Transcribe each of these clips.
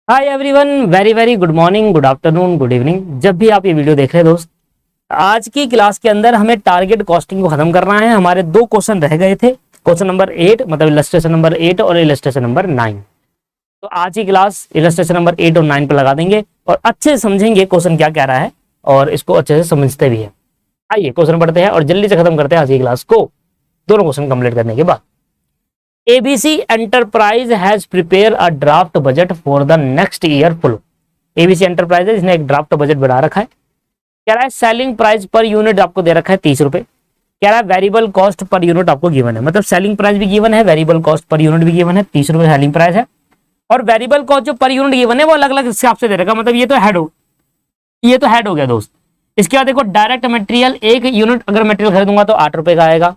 Hi everyone, very very good morning, good afternoon, good evening. जब भी आप ये वीडियो देख रहे हैं दोस्त, आज की क्लास के अंदर हमें टारगेट कॉस्टिंग को खत्म करना है। हमारे दो क्वेश्चन रह गए थे, क्वेश्चन नंबर 8 मतलब इलस्ट्रेशन नंबर 8 और इलस्ट्रेशन नंबर 9। तो आज की क्लास इलस्ट्रेशन नंबर 8 और 9 पर लगा देंगे और अच्छे से समझेंगे क्वेश्चन क्या कह रहा है और इसको अच्छे से समझते भी है। आइए क्वेश्चन पढ़ते हैं और जल्दी से खत्म करते हैं आज की क्लास को, दोनों क्वेश्चन कंप्लीट करने के बाद। ABC Enterprise has prepared a draft budget for the next year full। ABC Enterprise इसने एक ड्राफ्ट बजट बना रखा है। कह रहा है सेलिंग प्राइस पर यूनिट आपको दे रखा है 30 रुपए। कह रहा है वेरिएबल कॉस्ट पर यूनिट आपको गिवन है, मतलब सेलिंग प्राइस भी गिवन है, वेरिएबल कॉस्ट पर यूनिट भी गिवन है, 30 रुपए सेलिंग प्राइस है और वेरिएबल कॉस्ट जो पर यूनिट गिवन है वो अलग अलग हिसाब से दे रखा है। मतलब ये तो हेड हो गया दोस्त। इसके बाद देखो डायरेक्ट मटेरियल, एक यूनिट अगर मटेरियल खरीदूंगा तो 8 रुपए का आएगा।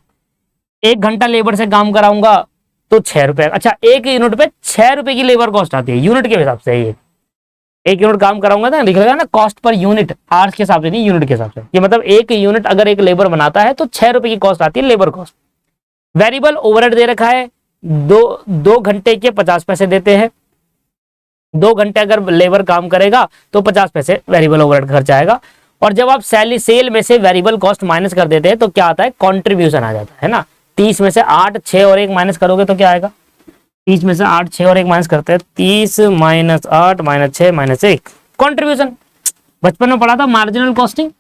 1 घंटा लेबर से काम कराऊंगा तो 6 रुपए। अच्छा, एक यूनिट पे 6 रुपए की लेबर कॉस्ट आती है यूनिट के हिसाब से। ये एक यूनिट काम कराऊंगा ना, लिखेगा ना कॉस्ट पर यूनिट, आवर्स के हिसाब से नहीं, यूनिट के हिसाब से। ये मतलब एक यूनिट अगर एक लेबर बनाता है तो 6 रुपए की कॉस्ट आती है लेबर कॉस्ट। वेरिएबल ओवरहेड दे रखा है, दो घंटे के 50 पैसे देते हैं। 2 घंटे अगर लेबर काम करेगा तो 50 पैसे वेरिएबल ओवरहेड खर्चा आएगा। और जब आप सेल में से वेरिएबल कॉस्ट माइनस कर देते हैं तो क्या आता है, कॉन्ट्रीब्यूशन आ जाता है ना। 30 में से 8, 6 और 1 माइनस करोगे तो क्या आएगा, 30 में से 8, 6 और 1 माइनस करते हैं, 30 माइनस 8 माइनस 6 माइनस 1, कॉन्ट्रीब्यूशन। बचपन में पढ़ा था मार्जिनल कॉस्टिंग।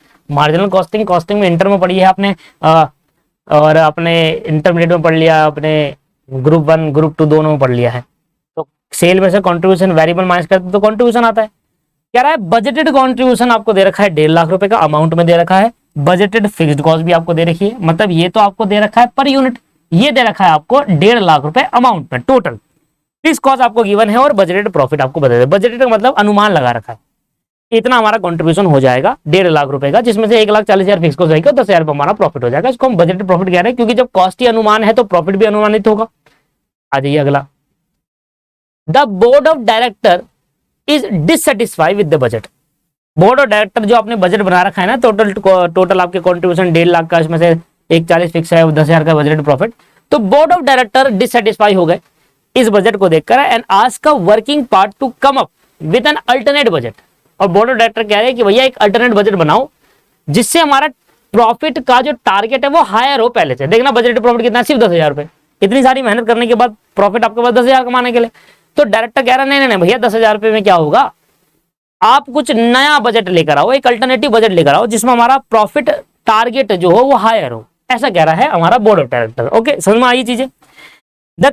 कॉस्टिंग में इंटर में पढ़ी है आपने और अपने इंटरमीडिएट में पढ़ लिया, अपने ग्रुप 1 ग्रुप 2 दोनों में पढ़ लिया है। तो सेल में से कॉन्ट्रीब्यूशन वेरिएबल माइनस करते तो कॉन्ट्रीब्यूशन आता है। कह रहा है बजटेड कॉन्ट्रीब्यूशन आपको दे रखा है 1.5 लाख रुपए का अमाउंट में दे रखा है। बजटेड फिक्स्ड कॉस्ट भी आपको दे रखी है, मतलब ये तो आपको दे रखा है पर यूनिट, ये दे रखा है आपको 1.5 लाख रुपए अमाउंट में टोटल। फिक्स कॉस्ट आपको गिवन है और बजटेड प्रॉफिट आपको बता दे। बजटेड का मतलब अनुमान लगा रखा है, इतना हमारा कंट्रीब्यूशन हो जाएगा 1.5 लाख रुपए का, जिसमें से 1,40,000 फिक्स कॉस्ट रहेगा, 10,000 हमारा प्रॉफिट हो जाएगा। इसको हम बजटेड प्रॉफिट कह रहे हैं क्योंकि जब कॉस्ट ही अनुमान है तो प्रॉफिट भी अनुमानित होगा। आ जाइए अगला। The board of director is dissatisfied with the budget. Board of director जो आपने बजट बना रखा है ना, टोटल आपके कंट्रीब्यूशन 1.5 लाख का, इसमें से 1,40,000 फिक्स है, 10,000 का बजट प्रॉफिट। तो बोर्ड ऑफ डायरेक्टर डिससेटिस्फाई हो गए इस बजट को देखकर and ask a working part to come up with an alternate budget. और बोर्ड ऑफ डायरेक्टर कह रहे हैं कि भैया एक अल्टरनेट बजट बनाओ जिससे हमारा प्रॉफिट का जो टारगेट है वो हायर हो पहले से। देखना बजट प्रॉफिट कितना है, सिर्फ 10,000 रुपए। इतनी सारी मेहनत करने के बाद प्रॉफिट आपके पास 10,000 कमाने के लिए। तो डायरेक्टर कह रहा है नहीं भैया, 10,000 रुपए में क्या होगा, आप कुछ नया बजट लेकर आओ, एक अल्टरनेटिव बजट लेकर आओ जिसमें हमारा प्रॉफिट टारगेट जो हो वो हायर हो। ऐसा कह रहा है हमारा बोर्ड ऑफ डायरेक्टर। ओके, समझ में आई चीजें। The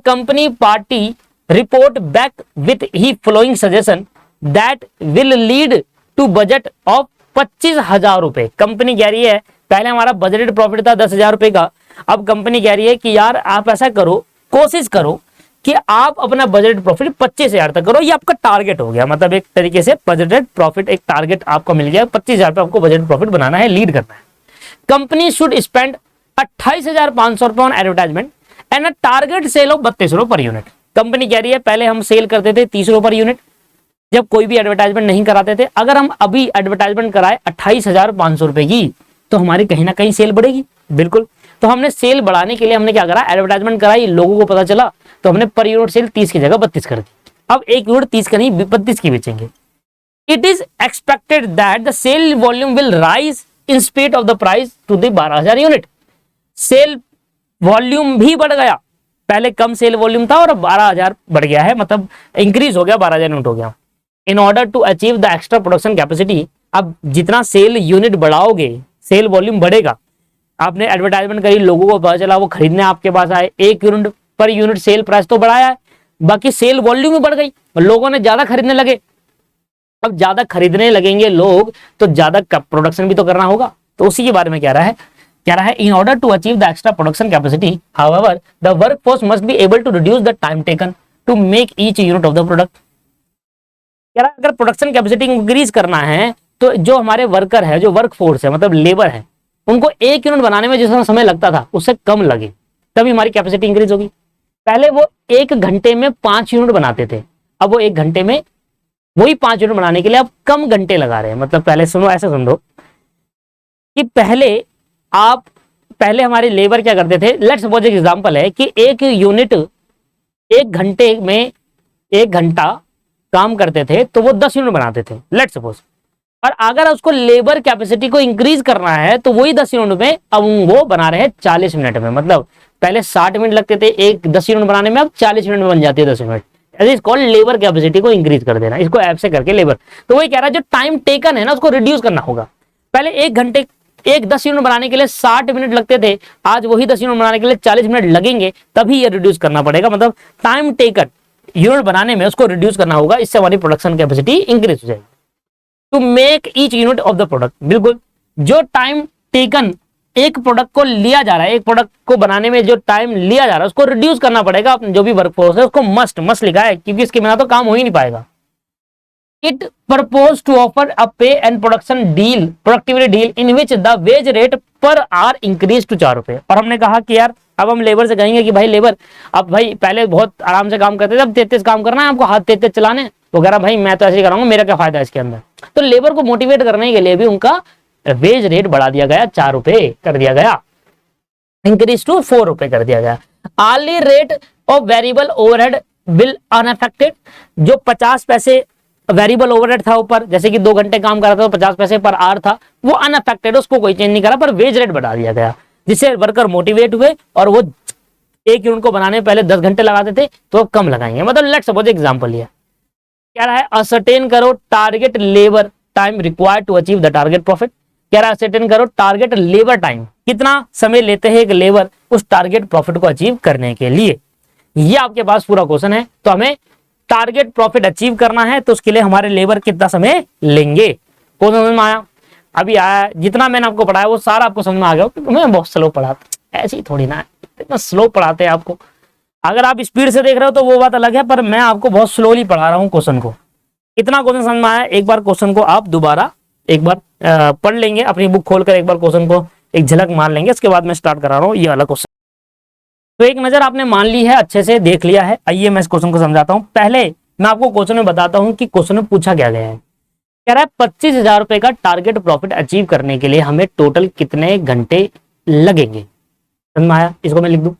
company party report back with he following suggestion that will lead to budget of 25,000 रुपए। कंपनी कह रही है पहले हमारा बजटेड प्रॉफिट था 10,000 रुपए का, अब कंपनी कह रही है कि यार आप ऐसा करो, कोशिश करो कि आप अपना बजट प्रॉफिट 25,000 तक करो। ये आपका टारगेट हो गया, मतलब एक तरीके से बजटेड प्रॉफिट एक टारगेट आपको मिल गया, 25,000 पे आपको बजट प्रॉफिट बनाना है, लीड करना है। कंपनी शुड स्पेंड 28,500 रुपए on advertisement and a target sale of 32 रुपए पर यूनिट। कंपनी कह रही है पहले हम सेल करते थे 30 रुपए पर यूनिट जब कोई भी एडवर्टाइजमेंट नहीं कराते थे। अगर हम अभी एडवर्टाइजमेंट कराए 28,500 रुपए की तो हमारी कहीं ना कहीं सेल बढ़ेगी, बिल्कुल। तो हमने सेल बढ़ाने के लिए हमने क्या करा, एडवर्टाइजमेंट कराई, लोगों को पता चला तो हमने पर यूनिट सेल 30 की जगह 32 कर दी। अब एक यूनिट 30 का नहीं 32 की बेचेंगे। It is expected that the sale volume will rise in speed of the price to the 12,000 unit. Sale volume भी बढ़ गया, पहले कम सेल वॉल्यूम था और अब 12,000 बढ़ गया है, मतलब इंक्रीज हो गया, 12,000 यूनिट हो गया। In order to achieve the extra production capacity, अब जितना सेल यूनिट बढ़ाओगे सेल वॉल्यूम बढ़ेगा। आपने एडवर्टाइजमेंट करी, लोगों को पता चला, वो खरीदने आपके पास आए, एक unit per unit sale price तो बढ़ाया है, बाकी सेल वॉल्यूम भी बढ़ गई, लोगों ने ज्यादा खरीदने लगे। अब ज्यादा खरीदने लगेंगे लोग तो ज्यादा प्रोडक्शन भी तो करना होगा। तो उसी के बारे में कह रहा है in order to achieve the extra production capacity however the workforce must be able to reduce the time taken to make each unit of the product. कह रहा है अगर प्रोडक्शन कैपेसिटी इंक्रीज करना है तो जो हमारे वर्कर है, जो वर्कफोर्स है मतलब लेबर है, उनको एक यूनिट बनाने में जितना समय लगता था उससे कम लगे, तभी हमारी कैपेसिटी इंक्रीज होगी। पहले वो 1 घंटे में 5 यूनिट बनाते थे, अब वो 1 घंटे में वही 5 यूनिट बनाने के लिए अब कम घंटे लगा रहे हैं। मतलब पहले सुनो, ऐसे समझो कि पहले हमारे लेबर क्या करते थे, लेट्स सपोज एक एग्जांपल है कि एक यूनिट 1 घंटे में 1 घंटा काम करते थे तो वो 10 यूनिट बनाते थे, लेट्स सपोज। और अगर उसको लेबर कैपेसिटी को इंक्रीज करना है तो वही 10 यूनिट में अब वो बना रहे हैं 40 मिनट में। मतलब पहले 60 मिनट लगते थे एक 10 यूनिट बनाने में, अब 40 मिनट में बन जाती है 10 यूनिट। इसको लेबर कैपेसिटी को इंक्रीज कर देना, इसको ऐप से करके लेबर। तो वही कह रहा है जो टाइम टेकन है ना उसको रिड्यूस करना होगा। पहले 1 घंटे एक 10 यूनिट बनाने के लिए 60 मिनट लगते थे, आज वही 10 यूनिट बनाने के लिए 40 मिनट लगेंगे, तभी ये रिड्यूस करना पड़ेगा। मतलब टाइम टेकन यूनिट बनाने में उसको रिड्यूस करना होगा, इससे हमारी प्रोडक्शन कैपेसिटी इंक्रीज हो जाएगी। To make each unit of the product, बिल्कुल जो टाइम टेकन एक प्रोडक्ट को लिया जा रहा है, एक प्रोडक्ट को बनाने में जो टाइम लिया जा रहा है उसको रिड्यूस करना पड़ेगा। जो भी वर्कफोर्स है उसको मस्ट लिखा है, क्योंकि इसके बिना तो काम हो ही नहीं पाएगा। It proposed to offer a pay and production deal, productivity deal in which the wage rate per hour increased to 4 रुपए। और हमने कहा कि यार अब हम लेबर से कहेंगे कि भाई लेबर, अब भाई पहले बहुत आराम से काम करते थे, अब तेज काम करना है आपको, हाथ तेज चलाने, तो कह रहा भाई मैं तो ऐसे ही कराऊंगा, मेरा क्या फायदा है इसके अंदर। तो लेबर को मोटिवेट करने के लिए भी उनका वेज रेट बढ़ा दिया गया, 4 रुपए कर दिया गया, इंक्रीज टू 4 रुपए कर दिया गया। Early rate of variable overhead will unaffected, जो 50 पैसे वेरिएबल ओवरहेड था ऊपर, जैसे कि 2 घंटे काम कर रहा था तो 50 पैसे पर आवर था, वो अनअफेक्टेड, उसको कोई चेंज नहीं करा, पर वेज रेट बढ़ा दिया गया, जिससे वर्कर मोटिवेट हुए और वो एक यूनिट को बनाने में पहले 10 घंटे लगाते थे तो अब कम लगाएंगे। मतलब लेट्स सपोज एग्जांपल ये कह रहा है असर्टेन करो target labour time required to achieve the target profit. कह रहा है असर्टेन करो टारगेट लेबर टाइम, कितना समय लेते हैं एक लेबर उस टारगेट प्रॉफिट को अचीव करने के लिए। ये आपके पास पूरा क्वेश्चन है। तो हमें टारगेट प्रॉफिट अचीव करना है तो उसके लिए हमारे लेबर कितना समय लेंगे। कौन समझ में आया? अभी आया, जितना मैंने आपको पढ़ाया वो सारा आपको समझ में आ गया, क्योंकि मैं बहुत स्लो पढ़ाता, ऐसी थोड़ी ना इतना स्लो पढ़ाते हैं आपको। अगर आप स्पीड से देख रहे हो तो वो बात अलग है, पर मैं आपको बहुत स्लोली पढ़ा रहा हूँ क्वेश्चन को। इतना क्वेश्चन समझ में आया? एक बार क्वेश्चन को आप दोबारा एक बार पढ़ लेंगे, अपनी बुक खोलकर एक बार क्वेश्चन को एक झलक मार लेंगे, उसके बाद मैं स्टार्ट करा रहा हूँ ये वाला क्वेश्चन। तो एक नजर आपने मान ली है, अच्छे से देख लिया है। आइए मैं इस क्वेश्चन को समझाता हूँ। पहले मैं आपको क्वेश्चन में बताता हूँ कि क्वेश्चन में पूछा क्या गया है। कह रहा है 25,000 रुपए का टारगेट प्रॉफिट अचीव करने के लिए हमें टोटल कितने घंटे लगेंगे। समझ में आया? इसको मैं लिख दूं,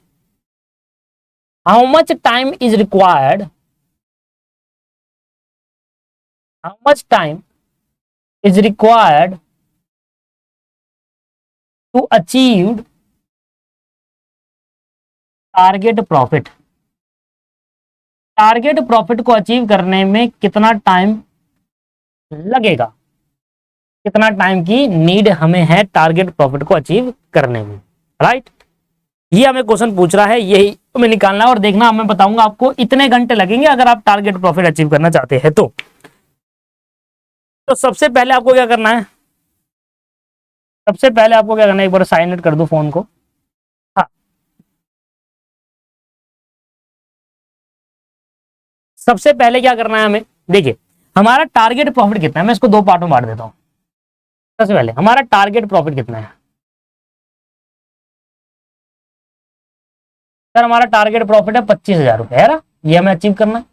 how much time is required, how much time is required to achieve target profit. Target profit को अचीव करने में कितना टाइम लगेगा, कितना टाइम की नीड हमें है टारगेट प्रॉफिट को अचीव करने में, राइट। ये हमें क्वेश्चन पूछ रहा है, यही हमें निकालना है और देखना। मैं बताऊंगा आपको इतने घंटे लगेंगे अगर आप टारगेट प्रॉफिट अचीव करना चाहते हैं तो सबसे पहले आपको क्या करना है, सबसे पहले आपको क्या करना है, एक बार साइन आउट कर दो फोन को। हाँ, सबसे पहले क्या करना है हमें, देखिए हमारा टारगेट प्रॉफिट कितना है, मैं इसको 2 पार्ट में बांट देता हूं। सबसे पहले हमारा टारगेट प्रॉफिट कितना है, सर हमारा टारगेट प्रॉफिट है 25,000 रुपए, है ना, ये हमें अचीव करना है।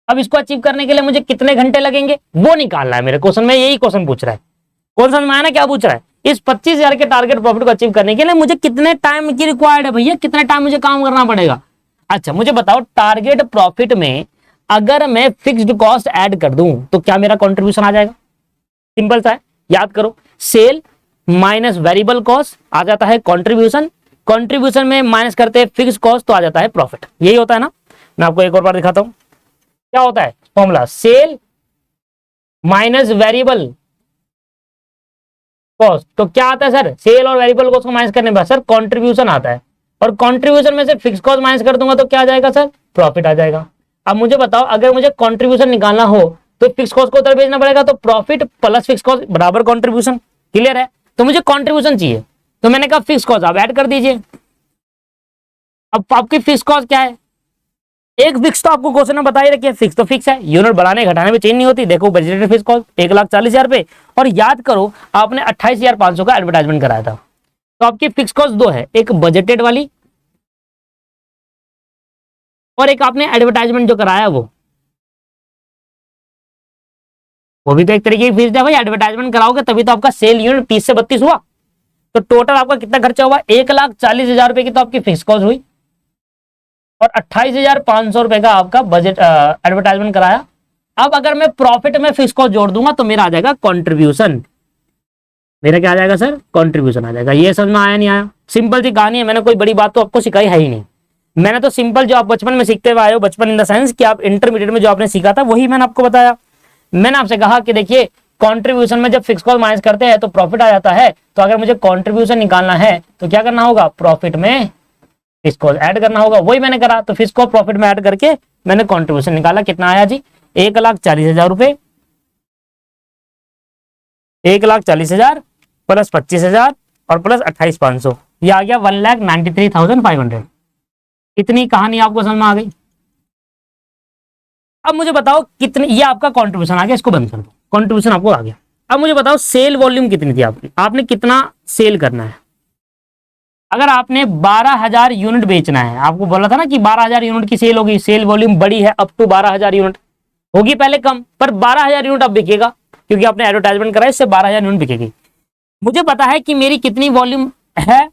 अब इसको अचीव करने के लिए मुझे कितने घंटे लगेंगे वो निकालना है मेरे क्वेश्चन में, यही क्वेश्चन पूछ रहा है। कौन समझ में आया ना क्या पूछ रहा है? इस 25,000 के टारगेट प्रॉफिट को अचीव करने के लिए मुझे कितने टाइम की रिक्वायर्ड है भैया, कितना टाइम मुझे काम करना पड़ेगा। अच्छा मुझे बताओ, टारगेट प्रॉफिट में अगर मैं फिक्स्ड कॉस्ट ऐड कर दूं तो क्या मेरा कंट्रीब्यूशन आ जाएगा? सिंपल सा है, याद करो, सेल माइनस वेरिएबल कॉस्ट आ जाता है कंट्रीब्यूशन, कंट्रीब्यूशन में माइनस करते हैं फिक्स्ड कॉस्ट तो आ जाता है प्रॉफिट। यही होता है ना। मैं आपको एक और बार दिखाता हूं क्या होता है formula, sale minus variable cost, तो क्या आता है सर, सेल और वेरिएबल कॉस्ट को माइनस करने पर सर कंट्रीब्यूशन आता है, और कंट्रीब्यूशन में से फिक्स कॉस्ट माइनस कर दूंगा तो क्या आ जाएगा सर, प्रॉफिट आ जाएगा। अब मुझे बताओ, अगर मुझे कंट्रीब्यूशन निकालना हो तो फिक्स कॉस्ट को उधर भेजना पड़ेगा, तो प्रॉफिट प्लस फिक्स कॉस्ट बराबर कंट्रीब्यूशन। क्लियर है? तो मुझे कंट्रीब्यूशन चाहिए, तो मैंने कहा फिक्स कॉस्ट आप ऐड कर दीजिए। अब आपकी फिक्स कॉस्ट क्या है, एक फिक्स तो आपको क्वेश्चन में बता ही रखिए, फिक्स तो फिक्स है, यूनिट बढ़ाने घटाने में चेंज नहीं होती। देखो बजटेड फिक्स कॉस्ट 1,40,000 रुपए, और याद करो आपने 28,500 का एडवर्टाइजमेंट कराया था, तो आपकी फिक्स कॉस्ट 2 है, एक बजटेड वाली और एक आपने एडवर्टाइजमेंट जो कराया वो भी तो एक तरीके की फीस है भाई। एडवर्टाइजमेंट कराओगे तभी तो आपका सेल यूनिट 30 से 32 हुआ, तो टोटल आपका कितना खर्चा हुआ, 1,40,000 रुपए की तो आपकी फिक्स कॉस्ट हुई। और 28,500 रुपए का आपका बजट एडवर्टाइजमेंट कराया। अब अगर मैं प्रॉफिट में फिक्स कॉस्ट जोड़ दूंगा तो मेरा आ जाएगा कंट्रीब्यूशन। मेरा क्या आ जाएगा सर? कंट्रीब्यूशन आ जाएगा। ये समझ में आया नहीं आया? सिंपल सी कहानी है, मैंने कोई बड़ी बात तो आपको सिखाई है ही नहीं। मैंने तो सिंपल जो आप बचपन में सीखते हुए आए हो, बचपन इन द सेंस कि आप इंटरमीडिएट में जो आपने सीखा था वही मैंने आपको बताया। मैंने आपसे कहा कि देखिए कंट्रीब्यूशन में जब फिक्स कॉस्ट माइनस करते हैं तो प्रॉफिट आ जाता है, तो अगर मुझे कंट्रीब्यूशन निकालना है तो क्या करना होगा? प्रॉफिट में फिक्स कॉस्ट ऐड करना होगा। वही मैंने करा, तो फिक्स कॉस्ट प्रॉफिट में ऐड करके मैंने कंट्रीब्यूशन निकाला। कितना आया जी? 1,40,000 रुपए। 1,40,000 प्लस 25,000 और प्लस 28,500, ये आ गया 1,93,500। इतनी कहानी आपको समझ में आ गई? अब मुझे बताओ कितनी, ये आपका कंट्रीब्यूशन आ गया, इसको बंद कर दो, कंट्रीब्यूशन आपको आ गया। अब मुझे बताओ सेल वॉल्यूम कितनी थी आपकी, आपने कितना सेल करना है। अगर आपने 12,000 यूनिट बेचना है, आपको बोला था ना कि 12,000 यूनिट की सेल होगी, सेल वॉल्यूम बड़ी है अप टू 12,000 यूनिट, होगी पहले कम, पर 12,000 यूनिट अब बिकेगा क्योंकि आपने एडवर्टाइजमेंट कराया, इससे 12,000 यूनिट बिकेगी। मुझे पता है कि मेरी कितनी वॉल्यूम है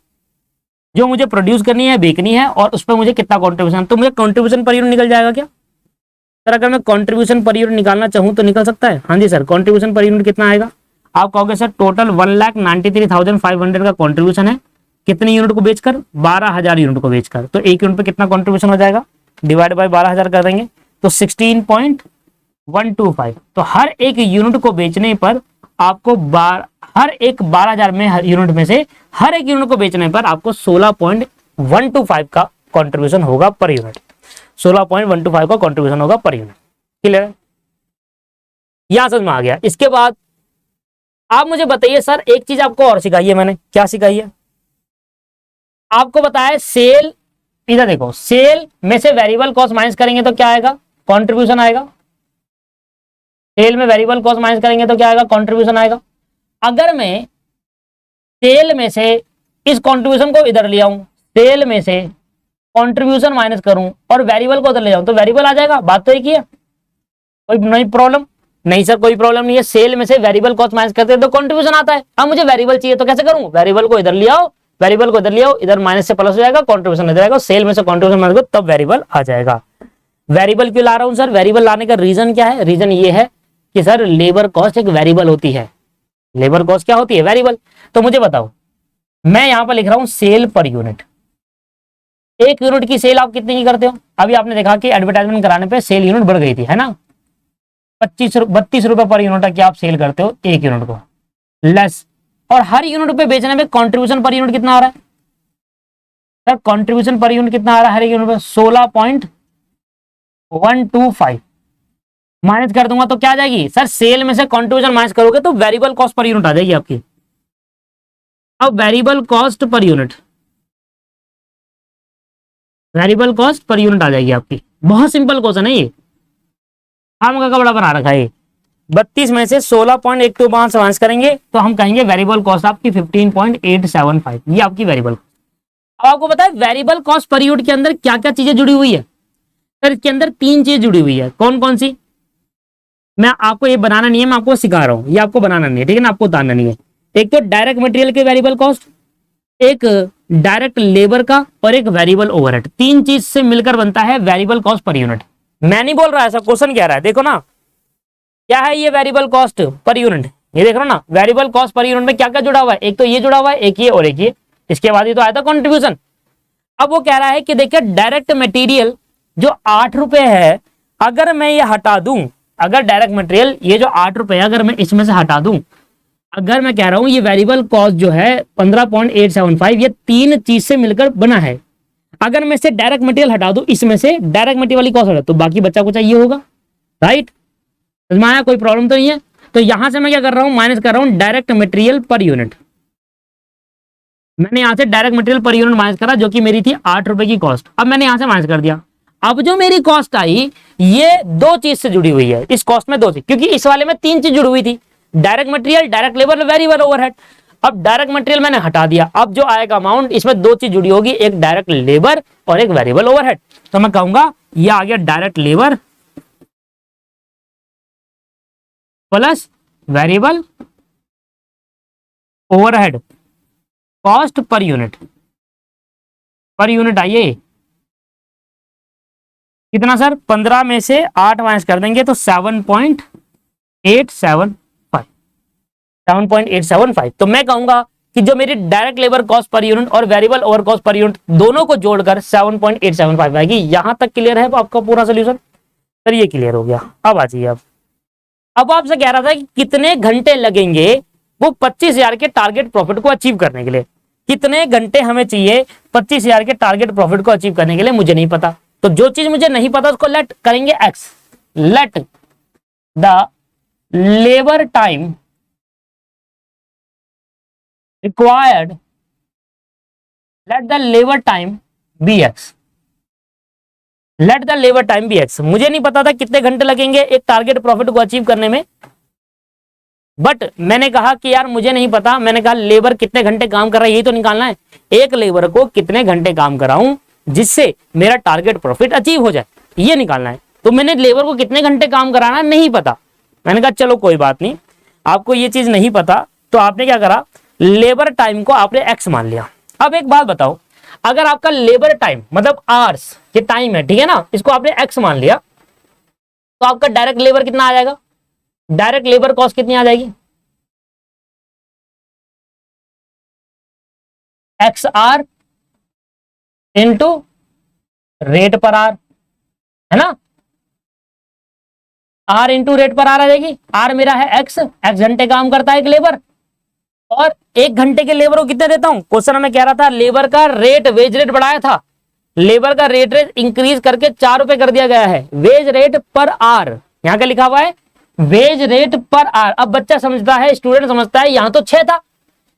जो मुझे प्रोड्यूस करनी है, बेचनी है, और उस पर मुझे कितना कॉन्ट्रीब्यूशन, तो मुझे कॉन्ट्रीब्यूशन पर यूनिट निकल जाएगा क्या सर? अगर मैं कॉन्ट्रीब्यूशन पर यूनिट निकालना चाहूं तो निकल सकता है। हाँ जी सर, कॉन्ट्रीब्यूशन पर यूनिट कितना आएगा? आप कहोगे सर टोटल 1,93,500 का कॉन्ट्रीब्यूशन है, कितनी यूनिट को बेचकर? 12,000 यूनिट को बेचकर। तो एक यूनिट पे कितना कॉन्ट्रीब्यूशन हो जाएगा? डिवाइड बाय 12,000 कर देंगे तो 16.125। तो हर एक यूनिट को बेचने पर आपको हर एक 12,000 में यूनिट में से हर एक यूनिट को बेचने पर आपको 16.125 का कॉन्ट्रीब्यूशन होगा पर यूनिट। 16.125 का कॉन्ट्रीब्यूशन होगा पर यूनिट। क्लियर है? यहां समझ में आ गया। इसके बाद आप मुझे बताइए सर, एक चीज आपको और सिखाई है मैंने, क्या सिखाई है? आपको बताया सेल, इधर देखो, सेल में से वेरिएबल कॉस्ट माइनस करेंगे तो क्या आएगा? कॉन्ट्रीब्यूशन आएगा। सेल में वेरिएबल कॉस्ट माइनस करेंगे तो क्या आएगा? कॉन्ट्रीब्यूशन आएगा। अगर मैं सेल में से इस कॉन्ट्रीब्यूशन को इधर ले आऊं, सेल में से कंट्रीब्यूशन माइनस करूं और वेरिएबल को उधर ले जाऊं तो वेरिएबल आ जाएगा। बात तो एक ही है, कोई नहीं प्रॉब्लम? नहीं सर कोई प्रॉब्लम नहीं है। सेल में से वेरिएबल कॉस्ट माइनस करते हैं तो कंट्रीब्यूशन आता है। अब मुझे वेरिएबल चाहिए तो कैसे करूं? वेरिएबल को इधर ले आओ, वेरिएबल को इधर ले आओ, इधर माइनस से प्लस हो जाएगा, कंट्रीब्यूशन इधर आएगा, सेल में से कंट्रीब्यूशन माइनस करो तब वेरिएबल आ जाएगा। वेरिएबल क्यों ला रहा हूं सर? वेरिएबल लाने का रीजन क्या है? रीजन ये है कि सर लेबर कॉस्ट एक वेरिएबल होती है। लेबर कॉस्ट क्या होती है? वेरिएबल। तो मुझे बताओ, मैं यहां पर लिख रहा हूं सेल पर यूनिट। एक यूनिट की सेल आप कितने की करते हो? अभी आपने देखा कि एडवर्टाइजमेंट कराने पे सेल यूनिट बढ़ गई थी, है ना? 32 रुपए पर यूनिट की आप सेल करते हो एक यूनिट को, लेस। और हर यूनिट पे बेचने में कंट्रीब्यूशन पर यूनिट कितना आ रहा है सर? कंट्रीब्यूशन पर यूनिट कितना आ रहा है हर एक यूनिट पे? 16.125 माइनस कर दूंगा तो क्या आ जाएगी सर? सेल में से कंट्रीब्यूशन माइनस करोगे तो वेरिएबल कॉस्ट पर यूनिट आ जाएगी आपकी। अब variable cost per unit, variable cost per unit आ जाएगी आपकी। बहुत सिंपल क्वेश्चन है ये, हम का बड़ा बना रखा है। 32 में से 16.125 माइनस करेंगे तो हम कहेंगे वेरिएबल कॉस्ट आपकी 15.875, ये आपकी वेरिएबल। अब आपको पता है वेरिएबल कॉस्ट पर यूनिट के अंदर क्या क्या चीजें जुड़ी हुई है सर? इसके अंदर 3 चीजें जुड़ी हुई है। कौन कौन सी? मैं आपको ये बनाना नहीं है, मैं आपको सिखा रहा हूं, ये आपको बनाना नहीं है, ठीक है ना? आपको उतारना नहीं है। एक तो डायरेक्ट मटेरियल के वेरिएबल कॉस्ट, एक डायरेक्ट लेबर का, और एक वेरिएबल ओवरहेड। 3 चीज से मिलकर बनता है वेरिएबल कॉस्ट पर यूनिट। मैं नहीं बोल रहा, ऐसा क्वेश्चन कह रहा है, देखो ना क्या है ये वेरिएबल कॉस्ट पर यूनिट। ये देख रहा ना, वेरिएबल कॉस्ट पर यूनिट में क्या क्या जुड़ा हुआ है? एक तो ये जुड़ा हुआ है, एक ये और एक ये, इसके बाद ये तो आया था कंट्रीब्यूशन। अब वो कह रहा है कि देखिए डायरेक्ट मटेरियल जो 8 रुपए है, अगर मैं ये हटा दूं, अगर डायरेक्ट मटेरियल ये जो 8 रुपए है अगर मैं इसमें से हटा दूं, अगर मैं कह रहा हूं ये वेरिएबल कॉस्ट जो है 15.875, ये 3 चीज से मिलकर बना है। अगर मैं इसे डायरेक्ट मटेरियल हटा दूं, इसमें से डायरेक्ट मटेरियल वाली कॉस्ट हटा तो बाकी बच्चा कुछ ये होगा, राइट? समझ में आया? कोई प्रॉब्लम तो नहीं है? तो यहां से मैं क्या कर रहा हूं? माइनस कर रहा हूं डायरेक्ट मटेरियल पर यूनिट। मैंने यहां से direct material per unit minus करा जो कि मेरी थी 8 रुपए की कॉस्ट। अब मैंने यहां से माइनस कर दिया। अब जो मेरी कॉस्ट आई ये 2 चीज से जुड़ी हुई है। इस कॉस्ट में 2 चीज, क्योंकि इस वाले में 3 चीज जुड़ी हुई थी, direct material, direct labour, variable overhead. अब डायरेक्ट मटेरियल मैंने हटा दिया, अब जो आएगा अमाउंट इसमें 2 चीज जुड़ी होगी, एक डायरेक्ट लेबर और एक वेरिएबल ओवरहेड। तो मैं कहूंगा ये आ गया direct labour plus variable overhead cost per unit. Per unit आइए कितना सर, 15 में से 8 माइनस कर देंगे तो 7.875, 7.875। तो मैं कहूंगा कि जो मेरी direct labour cost per unit और variable over cost per unit दोनों को जोड़कर 7.875 आएगी। यहां तक क्लियर है आपका पूरा सोल्यूशन? सर ये क्लियर हो गया। अब आ जाइए। अब आपसे कह रहा था कि कितने घंटे लगेंगे वो 25,000 के टारगेट प्रॉफिट को अचीव करने के लिए। कितने घंटे हमें चाहिए 25,000 के टारगेट प्रॉफिट को अचीव करने के लिए, मुझे नहीं पता। तो जो चीज मुझे नहीं पता उसको लेट करेंगे X. Let the labour time required, let the labour time be X. Let the labour time be X. मुझे नहीं पता था कितने घंटे लगेंगे एक टारगेट प्रॉफिट को अचीव करने में, बट मैंने कहा कि यार मुझे नहीं पता। मैंने कहा लेबर कितने घंटे काम कर रहा है यही तो निकालना है। एक लेबर को कितने घंटे काम कराऊं जिससे मेरा टारगेट प्रॉफिट अचीव हो जाए, ये निकालना है। तो मैंने लेबर को कितने घंटे काम कराना नहीं पता। मैंने कहा चलो कोई बात नहीं, आपको ये चीज नहीं पता तो आपने क्या करा, लेबर टाइम को आपने एक्स मान लिया। अब एक बात बताओ, अगर आपका लेबर टाइम मतलब आवर्स ये टाइम है, ठीक है ना, इसको आपने एक्स मान लिया तो आपका डायरेक्ट लेबर कितना आ जाएगा, डायरेक्ट लेबर कॉस्ट कितनी आ जाएगी, एक्स आर इंटू रेट पर आर, है ना। आर इंटू रेट पर आर आ जाएगी। आर मेरा है एक्स, एक्स घंटे काम करता है एक लेबर, और एक घंटे के लेबर को कितने देता हूं। क्वेश्चन में कह रहा था लेबर का रेट, वेज रेट बढ़ाया था, लेबर का रेट इंक्रीज करके 4 रुपए कर दिया गया है। वेज रेट पर आर, यहां क्या लिखा हुआ है, वेज रेट पर आर। अब बच्चा समझता है, स्टूडेंट समझता है, यहां तो 6 था,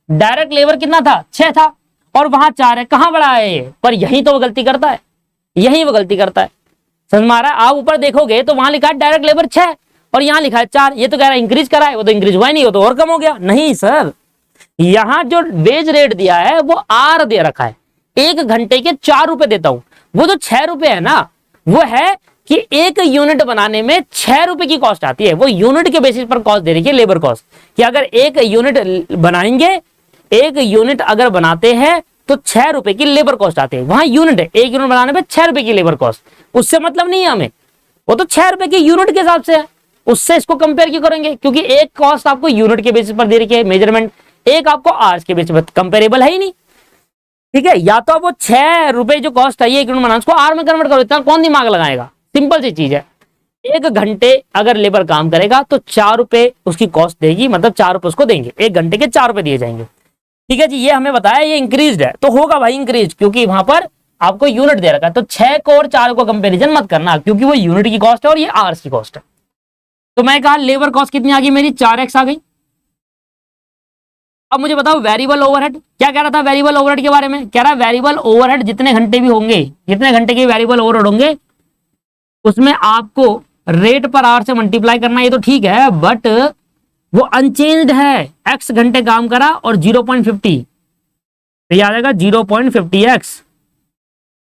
डायरेक्ट लेबर कितना था 6 था, और वहां 4 है, कहां बढ़ा है ये, पर यही तो वो गलती करता है, यही वो गलती करता है। समझ में आ रहा है? आप ऊपर देखोगे तो वहां लिखा है डायरेक्ट लेबर 6 और यहां लिखा है 4। ये तो कह रहा है इंक्रीज करा है, वो तो इंक्रीज हुआ ही नहीं, वो तो और कम हो गया। नहीं सर, यहां जो वेज रेट दिया है वो आर दे रखा है, एक घंटे के 4 रुपए देता हूं, वो तो 6 रुपए है ना, वो है कि एक यूनिट बनाने में 6 रुपए की कॉस्ट आती है। वो यूनिट के बेसिस पर कॉस्ट दे रही है लेबर कॉस्ट, कि अगर एक यूनिट बनाएंगे, एक यूनिट अगर बनाते हैं तो 6 रुपए की लेबर कॉस्ट आती है। वहां यूनिट है, एक यूनिट बनाने में 6 रुपए की लेबर कॉस्ट, उससे मतलब नहीं है हमें, वो तो 6 रुपए की यूनिट के हिसाब से है, उससे इसको कंपेयर क्यों करेंगे, क्योंकि एक कॉस्ट आपको यूनिट के बेसिस पर दे रही है मेजरमेंट, एक आपको आवर्स के बेसिस पर, कंपेरेबल है ही नहीं। ठीक है, या तो आप वो 6 रुपए जो कॉस्ट है एक यूनिट बनाना, उसको आर में कन्वर्ट करो, इतना कौन दिमाग लगाएगा, सिंपल सी चीज है। एक घंटे अगर लेबर काम करेगा तो 4 रुपए उसकी कॉस्ट देगी, मतलब 4 रुपए उसको देंगे, एक घंटे के 4 रुपए दिए जाएंगे। ठीक है जी, ये हमें बताया ये इंक्रीज है, तो होगा भाई इंक्रीज, क्योंकि वहां पर आपको यूनिट दे रखा है। तो 6 को और 4 को कंपेरिजन मत करना, क्योंकि वो यूनिट की कॉस्ट है और ये आवर्स की कॉस्ट है। तो मैं कहा लेबर कॉस्ट कितनी आ गई मेरी, 4x आ गई। अब मुझे बताओ वेरिएबल ओवरहेड क्या कह रहा था, वेरिएबल ओवरहेड के बारे में कह रहा है वेरिएबल ओवरहेड जितने घंटे भी होंगे, जितने घंटे के वेरिएबल ओवरहेड होंगे उसमें आपको रेट पर आवर से मल्टीप्लाई करना, ये तो ठीक है, बट वो अनचेंज्ड है, एक्स घंटे काम करा और 0.50, तो याद आएगा 0.50x।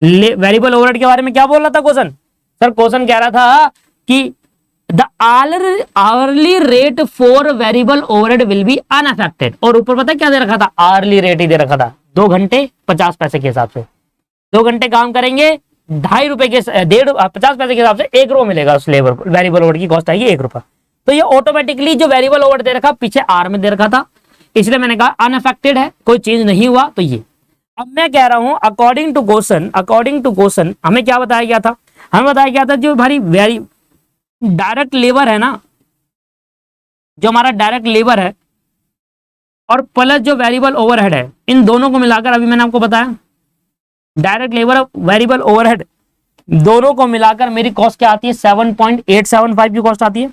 वेरिएबल ओवरहेड के बारे में क्या बोल रहा था क्वेश्चन, सर क्वेश्चन कह रहा था कि the hourly rate for variable overhead will be unaffected, और ऊपर पता क्या दे रखा था, आवरली रेट ही दे रखा था, 2 घंटे 50 पैसे के हिसाब से, 2 घंटे काम करेंगे 2.5 रुपए के 50 पैसे के हिसाब से 1 रुपया मिलेगा उस लेबर को, वेरिएबल ओवरहेड की कॉस्ट आएगी 1 रुपया। तो ये ऑटोमेटिकली जो वेरिएबल ओवरहेड दे रखा पीछे आर में दे रखा था, इसलिए मैंने कहा अनअफेक्टेड है, कोई चेंज नहीं हुआ। तो ये अब मैं कह रहा हूं अकॉर्डिंग टू क्वेश्चन हमें क्या बताया गया था, हमें बताया गया था जो भाई डायरेक्ट लेबर है ना, जो हमारा डायरेक्ट लेबर है और प्लस जो वेरिएबल ओवरहेड है, इन दोनों को मिलाकर, अभी मैंने आपको बताया डायरेक्ट लेबर और वेरिएबल ओवरहेड दोनों को मिलाकर मेरी कॉस्ट क्या आती है, 7.875 की कॉस्ट आती है,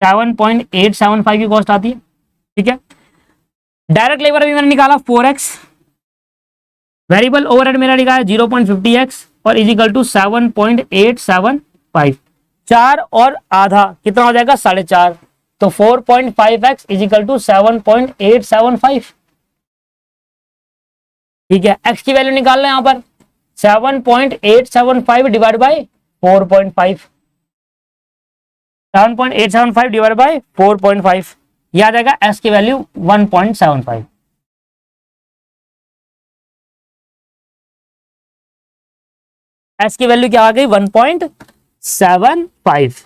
7.875 की कॉस्ट आती है। ठीक है, डायरेक्ट लेबर अभी मैंने निकाला 4x, वेरिएबल ओवरहेड मेरा निकाला 0.50x और इजिकल टू 7.875, 4 और आधा कितना हो जाएगा 4.5, तो 4.5x इजिकल टू 7.875। ठीक है, x की वैल्यू निकाल लो यहां पर, 7.875 डिवाइड बाय 4.5, 7.875 डिवाइड बाय 4.5, यह आ जाएगा x की वैल्यू 1.75। एक्स की वैल्यू क्या आ गई 1.75।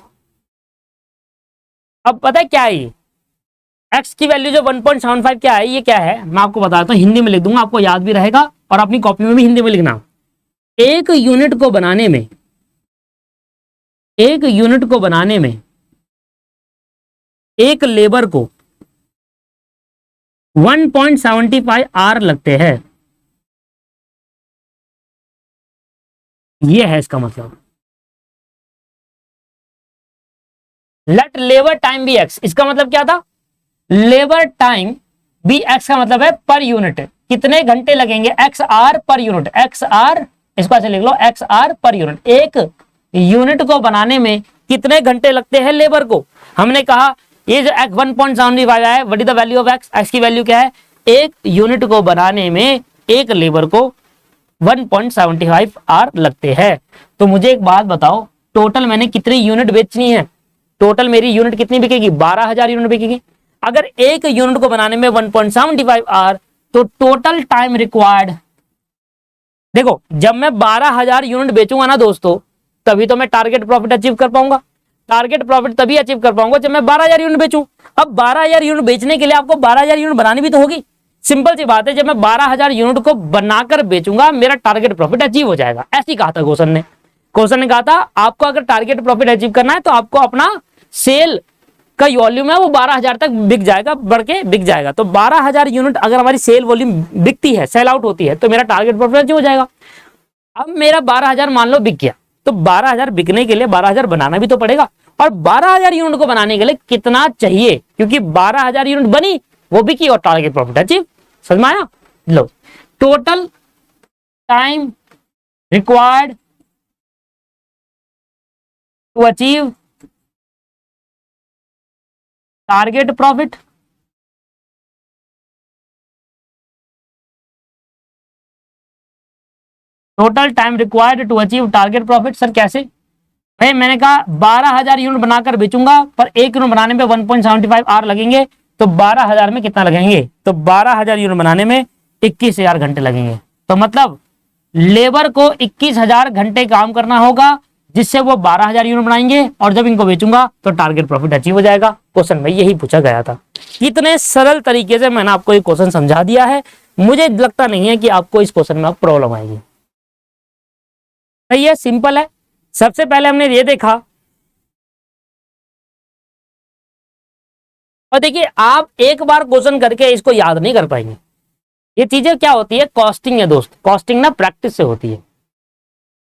अब पता है क्या है ये एक्स की वैल्यू जो 1.75 क्या है, ये क्या है मैं आपको बताता हूं, हिंदी में लिख दूंगा, आपको याद भी रहेगा और अपनी कॉपी में भी हिंदी में लिखना। एक यूनिट को बनाने में, एक यूनिट को बनाने में एक लेबर को 1.75 आर लगते हैं, ये है इसका मतलब। Let labour time be X, इसका मतलब क्या था, लेबर टाइम बी एक्स का मतलब है पर यूनिट, कितने घंटे लगेंगे, X R per unit, X R, इसको ऐसे लिख लो एक्स आर पर यूनिट, एक यूनिट को बनाने में कितने घंटे लगते हैं लेबर को। हमने कहा ये जो एक्स 1.75 है, what is the value of x, x की वैल्यू क्या है, एक यूनिट को बनाने में एक लेबर को 1.75 आर लगते हैं। तो मुझे एक बात बताओ, टोटल मैंने कितनी यूनिट बेचनी है, टोटल मेरी यूनिट कितनी बिकेगी, 12,000 यूनिट बिकेगी। अगर एक यूनिट को बनाने में 1.75 आर, तो टोटल टाइम रिक्वायर्ड, देखो जब मैं 12,000 यूनिट बेचूंगा ना दोस्तों, तभी तो मैं टारगेट प्रॉफिट अचीव कर पाऊंगा। टारगेट प्रॉफिट तभी अचीव कर पाऊंगा जब मैं 12,000 यूनिट बेचूं। अब 12,000 यूनिट बेचने के लिए आपको 12,000 यूनिट बनानी भी तो होगी। सिंपल सी बात है, जब मैं 12,000 यूनिट को बनाकर बेचूंगा मेरा टारगेट प्रॉफिट अचीव हो जाएगा। ऐसी कहा था क्वेश्चन ने, क्वेश्चन ने कहा था आपको अगर टारगेट प्रॉफिट अचीव करना है तो आपको अपना सेल का वॉल्यूम है वो 12,000 तक बिक जाएगा, बढ़ के बिक जाएगा। तो 12,000 यूनिट अगर हमारी सेल वॉल्यूम बिकती है, सेल आउट होती है, तो मेरा टारगेट प्रॉफिट अचीव हो जाएगा। अब मेरा 12,000 मान लो बिक गया, तो 12,000 बिकने के लिए 12,000 बनाना भी तो पड़ेगा, और 12,000 यूनिट को बनाने के लिए कितना चाहिए, क्योंकि 12,000 यूनिट बनी वो बिकी और टारगेट प्रॉफिट अचीव। समझ में आया? लो, total time required to achieve target profit, total time required to achieve target profit. Sir कैसे भाई, मैंने कहा 12,000 यूनिट बनाकर बेचूंगा, पर एक यूनिट बनाने में 1.75 आर लगेंगे, तो 12,000 में कितना लगेंगे, तो 12,000 यूनिट बनाने में 21,000 घंटे लगेंगे। तो मतलब लेबर को 21,000 घंटे काम करना होगा, जिससे वो 12,000 यूनिट बनाएंगे, और जब इनको बेचूंगा तो टारगेट प्रॉफिट अचीव हो जाएगा। क्वेश्चन में यही पूछा गया था। कितने सरल तरीके से मैंने आपको ये क्वेश्चन समझा दिया है, मुझे लगता नहीं है कि आपको इस क्वेश्चन में प्रॉब्लम आएगी। सही है, सिंपल है। सबसे पहले हमने ये देखा, और देखिए आप एक बार क्वेश्चन करके इसको याद नहीं कर पाएंगे। ये चीजें क्या होती है, कॉस्टिंग है दोस्त, कॉस्टिंग ना प्रैक्टिस से होती है।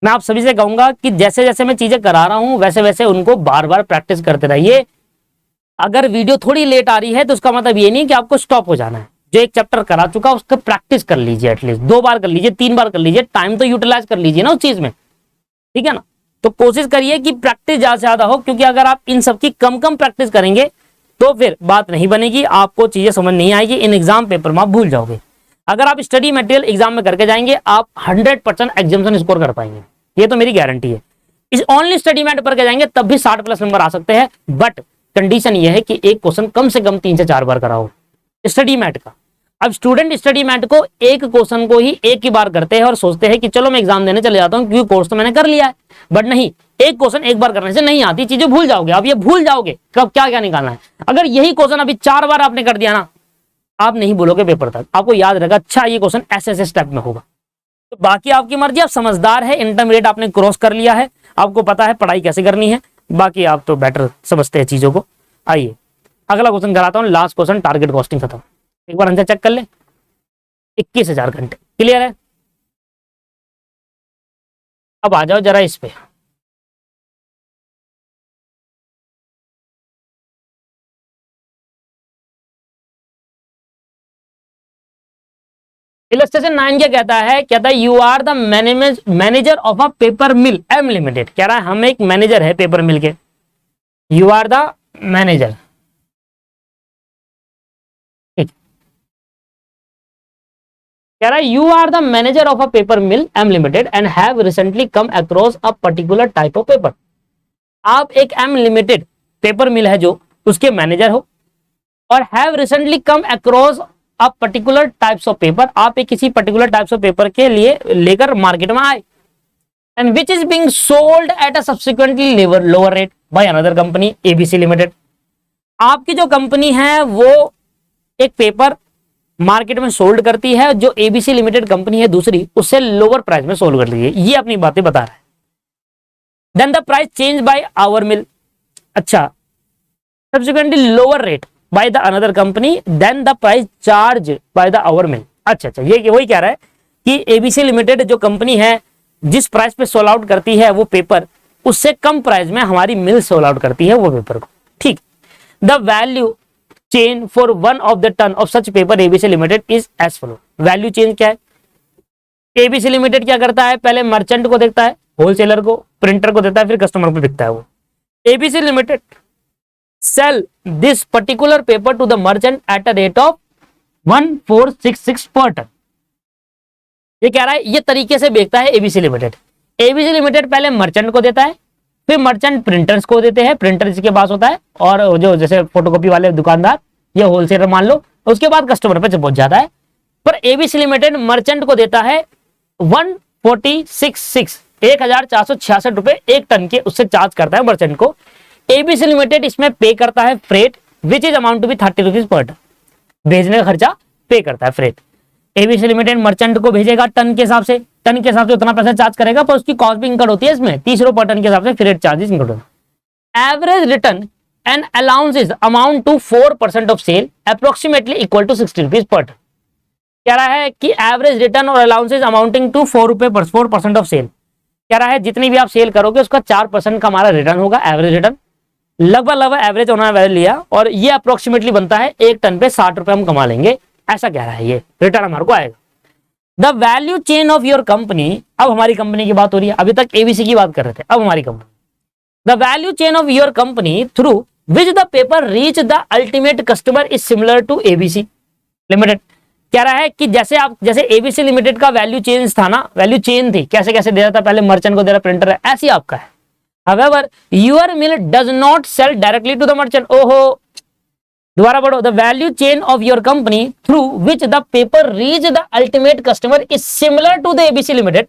मैं आप सभी से कहूंगा कि जैसे जैसे मैं चीजें करा रहा हूं वैसे वैसे उनको बार बार प्रैक्टिस करते रहिए। अगर वीडियो थोड़ी लेट आ रही है तो उसका मतलब ये नहीं कि आपको स्टॉप हो जाना है। जो एक चैप्टर करा चुका उसका प्रैक्टिस कर लीजिए, एटलीस्ट 2 बार कर लीजिए, 3 बार कर लीजिए, टाइम तो यूटिलाइज कर लीजिए ना उस चीज में, ठीक है ना। तो कोशिश करिए कि प्रैक्टिस ज्यादा से ज्यादा हो, क्योंकि अगर आप इन सब की कम कम प्रैक्टिस करेंगे तो फिर बात नहीं बनेगी, आपको चीजें समझ नहीं आएगी, इन एग्जाम पेपर में आप भूल जाओगे। अगर आप स्टडी मटेरियल एग्जाम में करके जाएंगे आप 100% एग्जामिनेशन स्कोर कर पाएंगे, ये तो मेरी गारंटी है। इस ओनली स्टडी मैट पर के जाएंगे तब भी 60+ नंबर आ सकते हैं, बट कंडीशन ये है कि एक क्वेश्चन कम से कम 3 से 4 बार कराओ स्टडी मैट का। अब स्टूडेंट स्टडी मैट को एक क्वेश्चन को ही एक ही बार करते हैं और सोचते हैं कि चलो मैं एग्जाम देने चले जाता हूं क्योंकि कोर्स तो मैंने कर लिया है, बट नहीं, एक क्वेश्चन एक बार करने से नहीं आती, चीजें भूल जाओगे आप, ये भूल जाओगे कब क्या क्या निकालना है। अगर यही क्वेश्चन अभी 4 बार आपने कर दिया ना, आप नहीं बोलोगे पेपर तक, आपको याद रहेगा अच्छा ये क्वेश्चन ऐसे ऐसे स्टेप में होगा। तो बाकी आपकी मर्जी, आप समझदार है, इंटरमीडिएट आपने क्रॉस कर लिया है, आपको पता है पढ़ाई कैसे करनी है, बाकी आप तो बेटर समझते हैं चीजों को। आइए अगला क्वेश्चन कराता हूं, लास्ट क्वेश्चन, टारगेट कॉस्टिंग खत्म। एक बार आंसर चेक कर ले, 21,000 घंटे, क्लियर है। अब आ जाओ जरा इस पे, इलस्ट्रेशन 9 क्या कहता है, कहता है you are the manager of a paper mill M limited. कह रहा है हम एक मैनेजर है पेपर मिल के, यू आर द मैनेजर, कह रहा है you are the manager of a paper mill M limited and have recently come across a particular type of paper. आप एक एम लिमिटेड पेपर मिल है जो, उसके मैनेजर हो, और have recently come across a particular types of paper, आप एक किसी पर्टिकुलर टाइप्स ऑफ पेपर के लिए लेकर मार्केट में आए। And which is being sold at a subsequently lower rate by another company ABC limited. आपकी जो कंपनी है वो एक पेपर मार्केट में सोल्ड करती है, जो एबीसी लिमिटेड कंपनी है दूसरी उससे लोअर प्राइस में सोल्ड कर रही है, ये अपनी बातें बता रहा है। Then the price change by our mill, अच्छा subsequently lower rate by the another company, then the price charge by the our mill. अच्छा, ये वही कह रहा है कि एबीसी लिमिटेड जो कंपनी है जिस प्राइस पे सोल आउट करती है वो पेपर, उससे कम प्राइस में हमारी मिल सोल आउट करती है वो पेपर को। ठीक, the value chain for one of the ton of such paper ABC limited is as follow. Value chain क्या है? एबीसी लिमिटेड क्या करता है, पहले मर्चेंट को देखता है, होलसेलर को, प्रिंटर को देता है, फिर कस्टमर को बिकता है वो। ABC limited sell this particular paper to the merchant at a rate of 1466 per ton. ये कह रहा है ये तरीके से बेचता है एबीसी लिमिटेड। एबीसी लिमिटेड पहले मर्चेंट को देता है, फिर मर्चेंट प्रिंटर्स को देते हैं, प्रिंटर जिसके पास होता है, और जो जैसे फोटोकॉपी वाले दुकानदार या होलसेलर मान लो, उसके बाद कस्टमर पे पहुंच जाता है। पर एबीसी लिमिटेड मर्चेंट को देता है 1466 रुपए एक टन के, उससे चार्ज करता है मर्चेंट को। एबीसी लिमिटेड इसमें पे करता है freight which is amount to be 30 rupees per ton, भेजने का खर्चा पे करता है फ्रेट। एबीसी लिमिटेड मर्चेंट को भेजेगा टन के हिसाब से, टन के हिसाब से उतना पैसा चार्ज करेगा, पर उसकी कॉस्ट भी इंक्लूड होती है इसमें, 30 रुपए पर टन के हिसाब से फ्रेट चार्जेस इंक्लूड होते हैं। Average return and allowances amount to 4% of sale approximately equal to 60 rupees per ton. कह रहा है कि एवरेज रिटर्न और allowances amounting to 4% of sale, कह रहा है जितनी भी आप सेल करोगे उसका 4% का हमारा रिटर्न होगा, एवरेज रिटर्न। लगभग एवरेज उन्होंने वैल्यू लिया, और ये अप्रोक्सीमेटली बनता है एक टन पे 60 रुपए हम कमा लेंगे, ऐसा कह रहा है, ये रिटर्न हमारे को आएगा। The value chain of your company, अब हमारी कंपनी की बात हो रही है, अभी तक एबीसी की बात कर रहे थे, अब हमारी company. The value chain of your company through which the paper reach the ultimate customer is similar to ABC limited. कह रहा है कि जैसे एबीसी लिमिटेड का वैल्यू चेन था ना, वैल्यू चेन थी, कैसे कैसे दे रहा था, पहले मर्चेंट को दे रहा, प्रिंटर है, ऐसी आपका है। However, your mill does not sell directly to the merchant. ओहो, दोबारा पढ़ो। The value chain of your company through which the paper reach the ultimate customer is similar to the ABC Limited.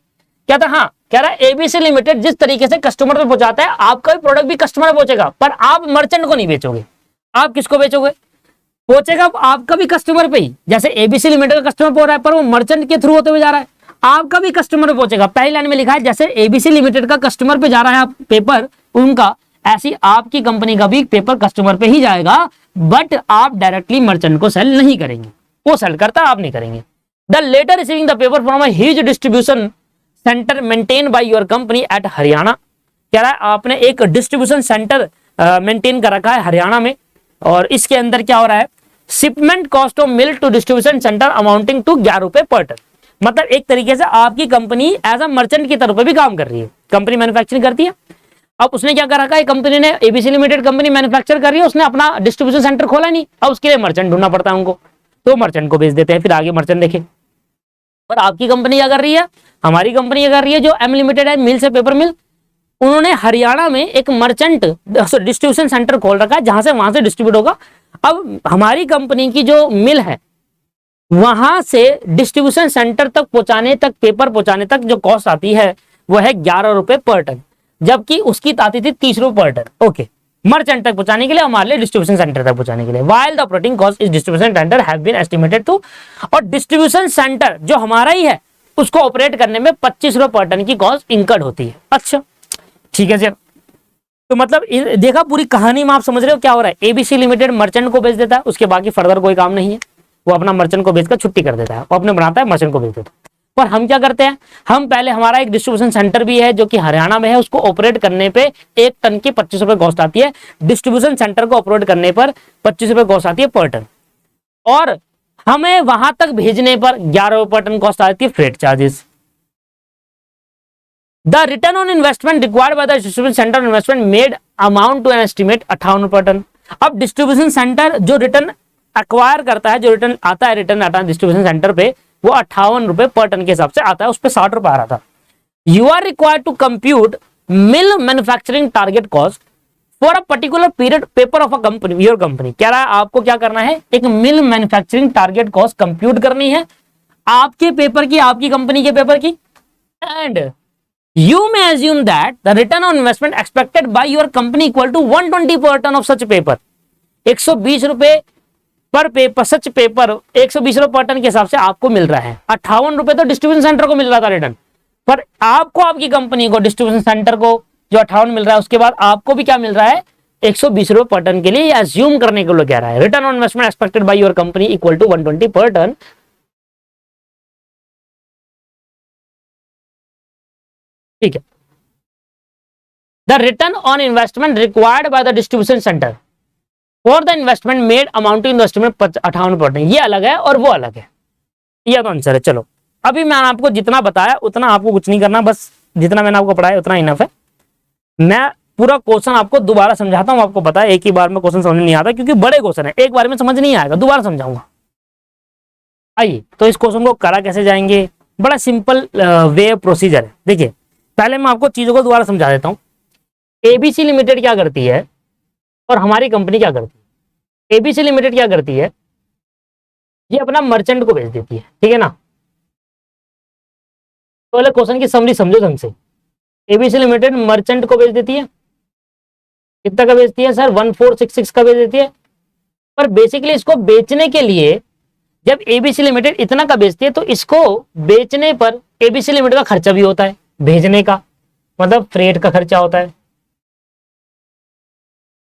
क्या था? हाँ, कह रहा है एबीसी लिमिटेड जिस तरीके से कस्टमर पे पहुंचाता है, आपका भी प्रोडक्ट भी कस्टमर पे पहुंचेगा, पर आप मर्चेंट को नहीं बेचोगे। आप किसको बेचोगे? पहुंचेगा आपका भी कस्टमर पे ही, जैसे एबीसी लिमिटेड का कस्टमर पहुंच रहा है, पर वो मर्चेंट के थ्रू होते हुए जा रहा है, आपका भी कस्टमर पे पहुंचेगा। पहली लाइन में लिखा है जैसे एबीसी लिमिटेड का कस्टमर पे जा रहा है पेपर उनका, ऐसी आपकी कंपनी का भी पेपर कस्टमर पे ही जाएगा, बट आप डायरेक्टली मर्चेंट को सेल नहीं करेंगे, वो सेल करता है, आप नहीं करेंगे। The letter receiving the paper from a huge distribution centre maintain by your company at Haryana. कह रहा है आपने एक डिस्ट्रीब्यूशन सेंटर मेंटेन कर रखा है हरियाणा में, और इसके अंदर क्या हो रहा है, shipment cost of mill to distribution centre amounting to 11 रुपए पर टन। मतलब एक तरीके से आपकी कंपनी एज अ मर्चेंट की तरफ भी काम कर रही है, कंपनी मैन्युफैक्चरिंग करती है। अब उसने क्या कर रखा है, कंपनी ने, एबीसी लिमिटेड कंपनी मैन्युफैक्चर कर रही है, उसने अपना डिस्ट्रीब्यूशन सेंटर खोला नहीं, अब उसके लिए मर्चेंट ढूंढना पड़ता है उनको, तो मर्चेंट को भेज देते हैं, फिर आगे मर्चेंट देखे। पर आपकी कंपनी क्या कर रही है, हमारी कंपनी क्या कर रही है, जो एम लिमिटेड है, मिल से पेपर मिल, उन्होंने हरियाणा में एक मर्चेंट डिस्ट्रीब्यूशन सेंटर खोल रखा है, जहां से वहां से डिस्ट्रीब्यूट होगा। अब हमारी कंपनी की जो मिल है, वहां से डिस्ट्रीब्यूशन सेंटर तक पहुंचाने तक, पेपर पहुंचाने तक जो कॉस्ट आती है वो है 11 रुपए पर टन, जबकि उसकी आती थी 30 रुपए पर टन। ओके, मर्चेंट तक पहुंचाने के लिए, हमारे लिए डिस्ट्रीब्यूशन सेंटर तक पहुंचाने के लिए। While the operating cost is distribution centre have been estimated to, और डिस्ट्रीब्यूशन सेंटर जो हमारा ही है उसको ऑपरेट करने में 25 रुपए पर टन की कॉस्ट इंकर्ड होती है। अच्छा ठीक है सर, तो मतलब देखा पूरी कहानी में आप समझ रहे हो क्या हो रहा है। एबीसी लिमिटेड मर्चेंट को बेच देता है, उसके बाकी फर्दर कोई काम नहीं है, वो अपना मर्चेंट को बेचकर छुट्टी कर देता है, वो अपने बनाता है, मर्चेंट को बेच देता है। पर हम क्या करते हैं, हम पहले, हमारा एक डिस्ट्रीब्यूशन सेंटर भी है जो कि हरियाणा में है, उसको ऑपरेट करने पे एक टन की 25 रुपए कॉस्ट आती है, डिस्ट्रीब्यूशन सेंटर को ऑपरेट करने पर 25 रुपए कॉस्ट आती है पर टन, और हमें वहां तक भेजने पर 11 रुपए पर टन कॉस्ट आती है freight charges. The return on investment required by the distribution centre investment made amount to an estimate 58 रुपए टन। अब डिस्ट्रीब्यूशन सेंटर जो रिटर्न एक्वायर करता है, जो रिटर्न आता है, रिटर्न आता है डिस्ट्रीब्यूशन सेंटर पे, वो 58 रुपए पर टन के हिसाब से आता है, उस पे 60 रुपए आ रहा था। You are required to compute mill manufacturing target cost for a particular period paper of a company, your company. कह रहा है आपको क्या करना है, एक mill manufacturing target cost compute करनी है आपके पेपर की, आपकी कंपनी के पेपर की, and You may assume that the return on investment expected by your company equal to 120 per ton of such paper. 120 रुपए पर पेपर, सच पेपर 120 रुपए पर टन के हिसाब से आपको मिल रहा है। 58 रुपए तो डिस्ट्रीब्यूशन सेंटर को मिल रहा था रिटर्न, पर आपको आपकी कंपनी को डिस्ट्रीब्यूशन सेंटर को जो 58 मिल रहा है, उसके बाद आपको भी क्या मिल रहा है 120 रुपए पर टन के लिए एज्यूम करने के लिए कह रहा है। Return on investment expected by your company equal to 120 per ton. ठीक है, the return on investment required by the distribution centre for the investment made amounting investment 58%, ये अलग है और वो अलग है। ये तो आंसर है। चलो अभी मैंने आपको जितना बताया उतना आपको कुछ नहीं करना, बस जितना मैंने आपको पढ़ाया उतना इनफ है। मैं पूरा क्वेश्चन आपको दोबारा समझाता हूं, आपको पता है एक ही बार में क्वेश्चन समझ नहीं आता, क्योंकि बड़े क्वेश्चन है, एक बार में समझ नहीं आएगा, दोबारा समझाऊंगा। आइए तो इस क्वेश्चन को करा कैसे जाएंगे, बड़ा सिंपल वे प्रोसीजर है। देखिए पहले मैं आपको चीजों को दोबारा समझा देता हूं। एबीसी लिमिटेड क्या करती है और हमारी कंपनी क्या करती है। एबीसी लिमिटेड क्या करती है, ये अपना मर्चेंट को बेच देती है, ठीक है ना। तो पहले क्वेश्चन की समरी समझो ढंग से। एबीसी लिमिटेड मर्चेंट को बेच देती है, कितना का बेचती है सर 1466 का बेच देती है। पर बेसिकली इसको बेचने के लिए जब एबीसी लिमिटेड इतना का बेचती है तो इसको बेचने पर एबीसी लिमिटेड का खर्चा भी होता है, भेजने का मतलब फ्रेट का खर्चा होता है,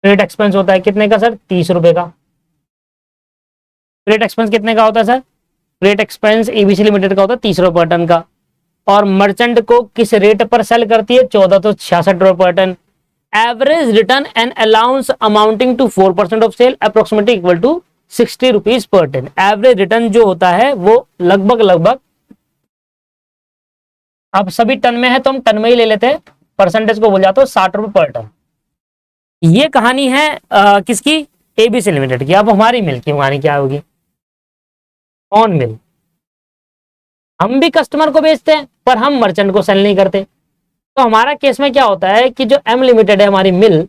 फ्रेट एक्सपेंस होता है कितने का सर 30 रुपए का। फ्रेट एक्सपेंस कितने का होता है sir, freight expense ABC limited का होता है 30 रुपए पर टन का। और मर्चेंट को किस रेट पर सेल करती है 1466 रुपए पर ton. Average return and allowance amounting to 4% of sale approximately equal to 60 rupees per ton. Average return जो होता है वो लगभग अब सभी टन में है तो हम टन में ही ले लेते हैं, परसेंटेज को बोल जाते हो 60 रुपए पर टन। ये कहानी है किसकी, एबीसी लिमिटेड की। अब हमारी मिल की कहानी क्या होगी, ऑन मिल। हम भी कस्टमर को बेचते हैं पर हम मर्चेंट को सेल नहीं करते। तो हमारा केस में क्या होता है कि जो एम लिमिटेड है हमारी मिल,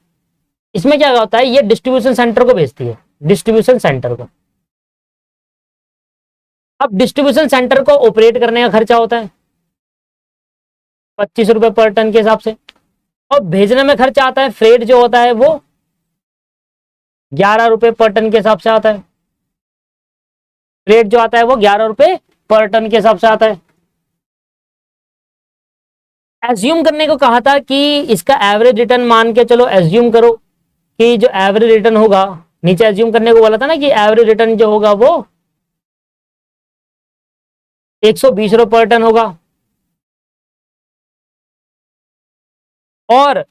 इसमें क्या होता है ये डिस्ट्रीब्यूशन सेंटर को बेचती है, डिस्ट्रीब्यूशन सेंटर को। अब डिस्ट्रीब्यूशन सेंटर को ऑपरेट करने का खर्चा होता है 25 रुपए पर टन के हिसाब से, और भेजने में खर्चा आता है फ्रेट जो होता है वो 11 रुपए पर टन के हिसाब से आता है। फ्रेट जो आता है वो 11 रुपए पर टन के हिसाब से आता है। एज्यूम करने को कहा था कि इसका एवरेज रिटर्न मान के चलो, एज्यूम करो कि जो एवरेज रिटर्न होगा, नीचे एज्यूम करने को बोला था ना कि एवरेज रिटर्न जो होगा वो 120 रुपए पर टन होगा। और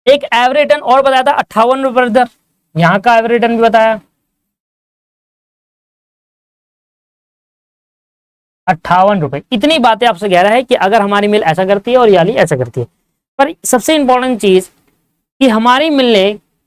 एक एवरेज रिटर्न और बताया था 58 रुपए पर टन, यहां का एवरेज रिटर्न भी बताया 58 रुपए। इतनी बातें आपसे कह रहा है कि अगर हमारी मिल ऐसा करती है और याली ऐसा करती है। पर सबसे इंपॉर्टेंट चीज कि हमारी मिल ने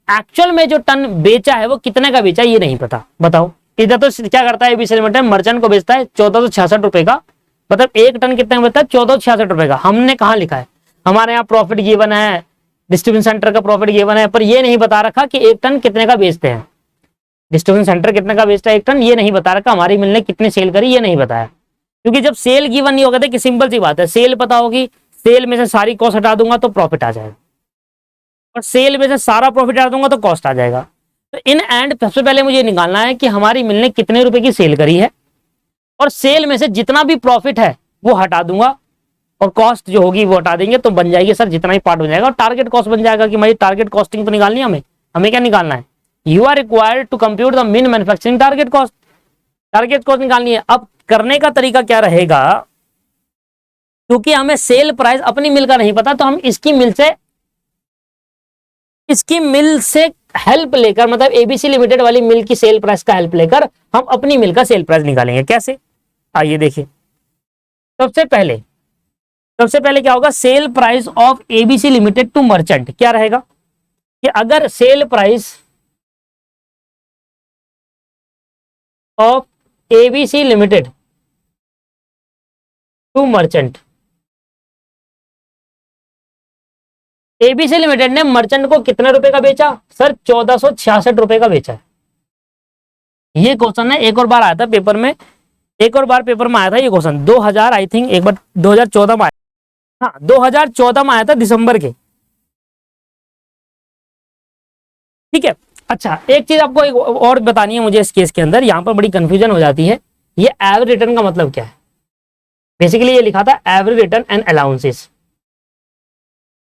एक्चुअल में जो टन बेचा है वो कितने का बेचा ये नहीं पता। बताओ, इधर तो क्या करता है एबीसी लिमिटेड, मर्चेंट को बेचता है 1466 रुपए का, मतलब एक टन कितने का बेचता है 1466 रुपए का। हमने कहा लिखा है, हमारे यहाँ प्रॉफिट गिवन है, डिस्ट्रीब्यूशन सेंटर का प्रॉफिट गिवन है, पर ये नहीं बता रखा कि एक टन कितने का बेचते हैं, डिस्ट्रीब्यूशन सेंटर कितने का बेचता है एक टन, ये नहीं बता रखा। हमारी मिल ने कितनी सेल करी ये नहीं बताया, क्योंकि जब सेल गिवन नहीं होगा कि सिंपल सी बात है, सेल पता होगी, सेल में से सारी कॉस्ट हटा दूंगा तो प्रॉफिट आ जाएगा, और सेल में से सारा प्रॉफिट हटा दूंगा तो कॉस्ट आ जाएगा। तो इन एंड सबसे पहले मुझे निकालना है कि हमारी मिल ने कितने रुपए की सेल करी है, और सेल में से जितना भी प्रॉफिट है वो हटा दूंगा, और कॉस्ट जो होगी वो हटा देंगे, तो बन जाएगी सर जितना ही पार्ट बन जाएगा, और टारगेट कॉस्ट बन जाएगा कि भाई टारगेट कॉस्टिंग तो निकालनी है हमें। हमें क्या निकालना है, you are required to compute the min manufacturing target cost, target cost निकालनी है। अब करने का तरीका क्या रहेगा, क्योंकि हमें सेल प्राइस अपनी मिल का नहीं पता, तो हम इसकी मिल से हेल्प लेकर, मतलब एबीसी लिमिटेड वाली मिल की सेल प्राइस का हेल्प लेकर हम अपनी मिल का सेल प्राइस निकालेंगे। कैसे, आइए देखिए। सबसे पहले क्या होगा, sale price of ABC limited to merchant क्या रहेगा कि अगर sale price of ABC limited to merchant, ABC limited ने मर्चेंट को कितने रुपए का बेचा सर 1466 रुपए का बेचा है। ये क्वेश्चन है, एक और बार आया था पेपर में, एक और बार पेपर में आया था ये क्वेश्चन 2000 आई थिंक, एक बार 2014 में आया। हाँ 2014 में आया था दिसंबर के, ठीक है। अच्छा एक चीज आपको एक और बतानी है मुझे इस केस के अंदर, यहां पर बड़ी कंफ्यूजन हो जाती है। ये एवरेज रिटर्न का मतलब क्या है? बेसिकली ये लिखा था average return and allowances,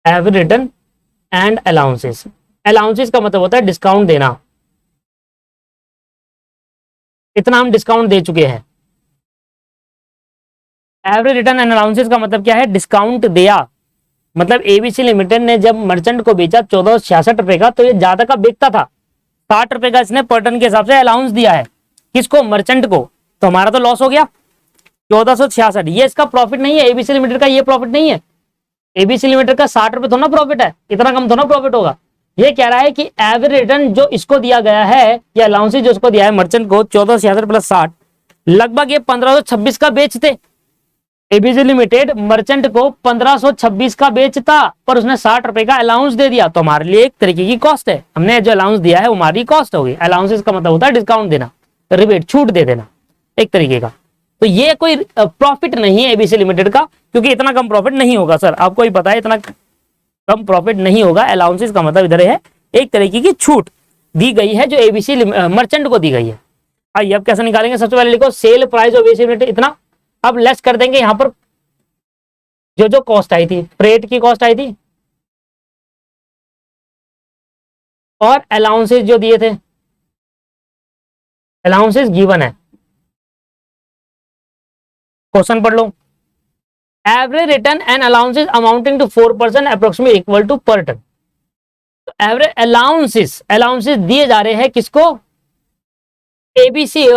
average return and allowances. Allowances का मतलब होता है डिस्काउंट देना, इतना हम डिस्काउंट दे चुके हैं। एवरेज रिटर्न एंड अलाउंसेस का मतलब क्या है? डिस्काउंट दिया। मतलब एबीसी लिमिटेड ने जब मर्चेंट को बेचा 1466 का, तो ये ज्यादा का बिकता था, 60 का इसने पर टन के हिसाब से अलाउंस दिया है। किसको? मर्चेंट को। तो हमारा तो लॉस हो गया 1466। ये इसका प्रॉफिट नहीं है, एबीसी लिमिटेड का ये प्रॉफिट नहीं है। एबीसी लिमिटेड का 60 थोड़ा प्रॉफिट है, इतना कम थोड़ा प्रॉफिट होगा। ये कह रहा है कि एवरेज रिटर्न जो इसको दिया गया है, या अलाउंस जो इसको दिया है मर्चेंट को 1466 प्लस 60, लगभग ये 1526 का बेचते। एबीसी लिमिटेड मर्चेंट को 1526 का बेचता, पर उसने 60 का अलाउंस दे दिया, तो हमारे लिए एक तरीके की कॉस्ट है। हमने जो अलाउंस दिया है वो हमारी कॉस्ट होगी। अलाउंस का मतलब होता है डिस्काउंट देना, रिबेट, छूट दे देना एक तरीके का। तो ये कोई प्रॉफिट नहीं है एबीसी लिमिटेड का, क्योंकि इतना कम प्रॉफिट नहीं होगा सर, आपको ही पता है इतना कम प्रॉफिट नहीं होगा। अलाउंसेस का मतलब इधर है एक तरीके की छूट दी गई है जो एबीसी मर्चेंट को दी गई है। आइए अब कैसे निकालेंगे? सबसे पहले लिखो cell price of ABC limited इतना, अब लेस कर देंगे यहां पर जो जो कॉस्ट आई थी, फ्रेट की कॉस्ट आई थी और अलाउंसेस जो दिए थे, अलाउंसेस गिवन है। क्वेश्चन पढ़ लो। Average return and allowances amounting to 4% approximately equal to per ton. तो एवरेज अलाउंसेस दिए जा रहे हैं किसको? एबीसी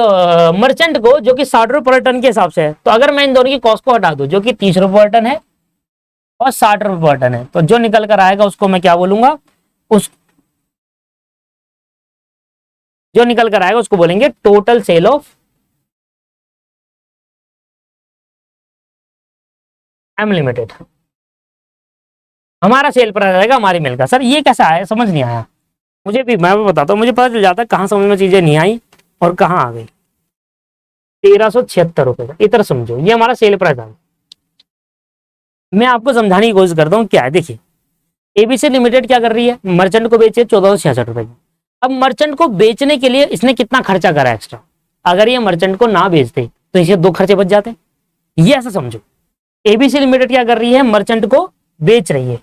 मर्चेंट को, जो कि 60 रुपए पर टन के हिसाब से है। तो अगर मैं इन दोनों की कॉस्ट को हटा दूं, जो कि 30 रुपए पर टन है और 60 रुपए पर टन है, तो जो निकल कर आएगा उसको मैं क्या बोलूंगा? जो निकल कर आएगा उसको बोलेंगे total sale of M limited. हमारा सेल प्राइस रहेगा हमारी मिल का। सर ये कैसा आया, समझ नहीं आया मुझे भी, मैं भी बताता हूँ, मुझे पता चल जाता है कहाँ समझ में चीजें नहीं आई और कहाँ आ गई। 1376 रुपए का, इतना समझो, ये हमारा सेल प्राइस आ गया। मैं आपको समझाने की कोशिश करता हूँ क्या है। देखिए एबीसी लिमिटेड क्या कर रही है? मर्चेंट को बेचे 1466 रुपए की। अब मर्चेंट को बेचने के लिए इसने कितना खर्चा करा एक्स्ट्रा? अगर ये मर्चेंट को ना बेचते तो इसे 2 खर्चे बच जाते। ये ऐसा समझो, एबीसी लिमिटेड क्या कर रही है? मर्चेंट को बेच रही है।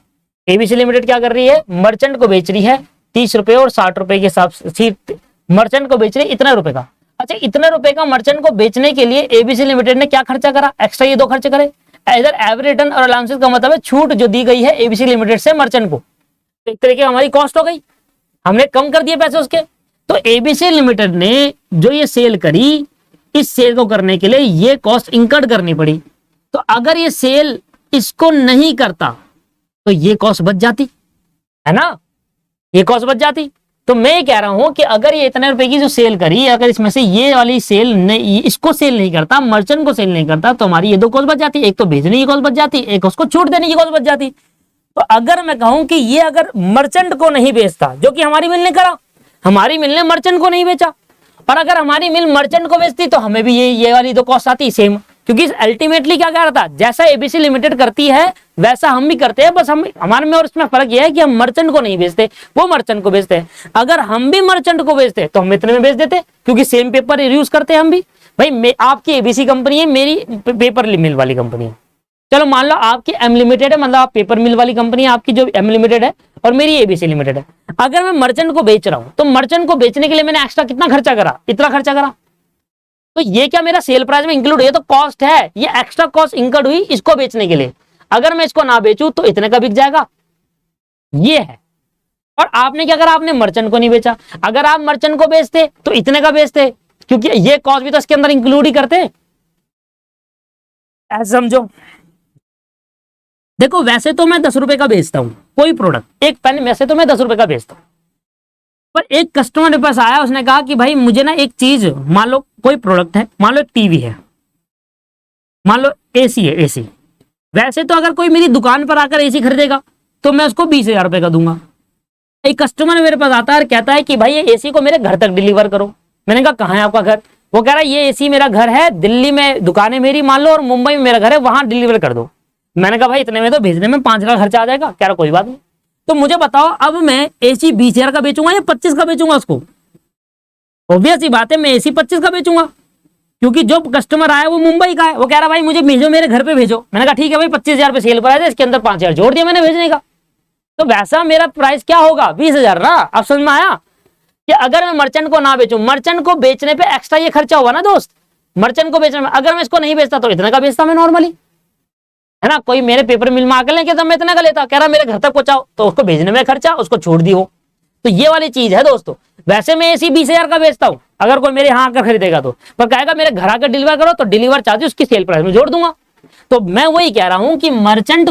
एबीसी लिमिटेड क्या कर रही है? मर्चेंट को बेच रही है 30 रुपए और 60 रुपए के हिसाब से। मर्चेंट को बेच रही है इतने रुपए का। अच्छा इतने रुपए का मर्चेंट को बेचने के लिए एबीसी लिमिटेड ने क्या खर्चा करा एक्स्ट्रा? ये 2 खर्चे करे। इधर एवरेज रिटर्न और अलाउंसेस का मतलब है छूट जो दी गई है एबीसी लिमिटेड से मर्चेंट को, तो एक तरीके हमारी कॉस्ट हो गई, हमने कम कर दिए पैसे उसके। तो एबीसी लिमिटेड ने जो ये सेल करी, इस सेल को करने के लिए ये कॉस्ट इंकर्ड करनी पड़ी। तो अगर ये सेल इसको नहीं करता तो ये कॉस्ट बच जाती है ना, ये कॉस्ट बच जाती। तो मैं कह रहा हूं कि अगर ये इतने रुपए की जो सेल करी, अगर इसमें से ये वाली सेल नहीं, इसको सेल नहीं करता, मर्चेंट को सेल नहीं करता, तो हमारी ये 2 कॉस्ट बच जाती। एक तो भेजने की कॉस्ट बच जाती, एक उसको छूट देने की कॉस्ट बच जाती। तो अगर मैं कहूं कि ये अगर मर्चेंट को नहीं बेचता, जो कि हमारी मिल ने करा, हमारी मिल ने मर्चेंट को नहीं बेचा, और अगर हमारी मिल मर्चेंट को बेचती तो हमें भी ये वाली 2 कॉस्ट आती सेम। क्योंकि अल्टीमेटली क्या कह रहा था, जैसा एबीसी लिमिटेड करती है वैसा हम भी करते हैं, बस हम हमारे में और इसमें फर्क यह है कि हम मर्चेंट को नहीं बेचते, वो मर्चेंट को बेचते हैं। अगर हम भी मर्चेंट को बेचते तो हम इतने में बेच देते, क्योंकि सेम पेपर यूज करते हैं हम भी। भाई आपकी एबीसी कंपनी है, मेरी पेपर मिल वाली कंपनी है। चलो मान लो आपकी एम लिमिटेड है, मतलब आप पेपर मिल वाली कंपनी है आपकी जो एम लिमिटेड है, और मेरी एबीसी लिमिटेड है। अगर मैं मर्चेंट को बेच रहा हूं तो मर्चेंट को बेचने के लिए मैंने एक्स्ट्रा कितना खर्चा करा? इतना खर्चा करा। तो ये क्या मेरा सेल प्राइस में इंक्लूड है? तो कॉस्ट है, ये एक्स्ट्रा कॉस्ट इंक्लूड हुई इसको बेचने के लिए। अगर मैं इसको ना बेचूं तो इतने का बिक जाएगा, ये है। और आपने क्या करा? आपने मर्चेंट को नहीं बेचा। अगर आप मर्चेंट को बेचते तो इतने का बेचते, क्योंकि ये कॉस्ट भी तो इसके अंदर इंक्लूड ही करते। ऐसे समझो। देखो वैसे तो मैं 10 रुपए का बेचता हूं कोई प्रोडक्ट, एक पेन वैसे तो मैं 10 रुपए का बेचता हूं, पर एक कस्टमर मेरे पास आया, उसने कहा कि भाई मुझे ना एक चीज, मान लो कोई प्रोडक्ट है, मान लो एक टीवी है, मान लो एसी है, एसी। वैसे तो अगर कोई मेरी दुकान पर आकर एसी खरीदेगा तो मैं उसको 20,000 रुपए का दूंगा। एक कस्टमर मेरे पास आता है और कहता है कि भाई ये एसी को मेरे घर तक डिलीवर करो। मैंने कहा कहाँ है आपका घर? वो कह रहा है ये एसी मेरा घर है, दिल्ली में दुकान है मेरी मान लो, और मुंबई में मेरा घर है, वहां डिलीवर कर दो। मैंने कहा भाई इतने में तो भेजने में 5 लाख खर्चा आ जाएगा। कह रहा कोई बात नहीं। तो मुझे बताओ अब मैं एसी 20,000 का बेचूंगा या 25 का बेचूंगा उसको? ऑब्वियस ही बात है मैं एसी 25 का बेचूंगा, क्योंकि जो कस्टमर आया वो मुंबई का है। वो कह रहा भाई मुझे भेजो, मेरे घर पे भेजो। मैंने कहा ठीक है भाई 25,000 पे सेल प्राइस है, इसके अंदर 5,000 जोड़ दिया मैंने भेजने का। तो वैसा मेरा प्राइस क्या होगा? 20,000 ना। अब समझ में आया कि अगर मैं मर्चेंट को ना बेचूं, मर्चेंट को बेचने पे एक्स्ट्रा ये खर्चा होगा ना दोस्त। मर्चेंट को बेचने में अगर मैं इसको नहीं बेचता तो इतने का बेचता मैं नॉर्मली, है ना। कोई मेरे पेपर मिल में आकर लेके तो मैं इतना का लेता, कह रहा मेरे घर तक पहुंचाओ, तो उसको भेजने में खर्चा, उसको छोड़ दी हो। तो ये वाली चीज है दोस्तों। वैसे मैं एसी 20,000 का बेचता हूं, अगर कोई मेरे यहाँ आकर खरीदेगा तो, पर कहेगा मेरे घर आकर डिलीवर करो, तो डिलीवर चार्ज उसकी सेल प्राइस में जोड़ दूंगा। तो मैं वही कह रहा हूं कि मर्चेंट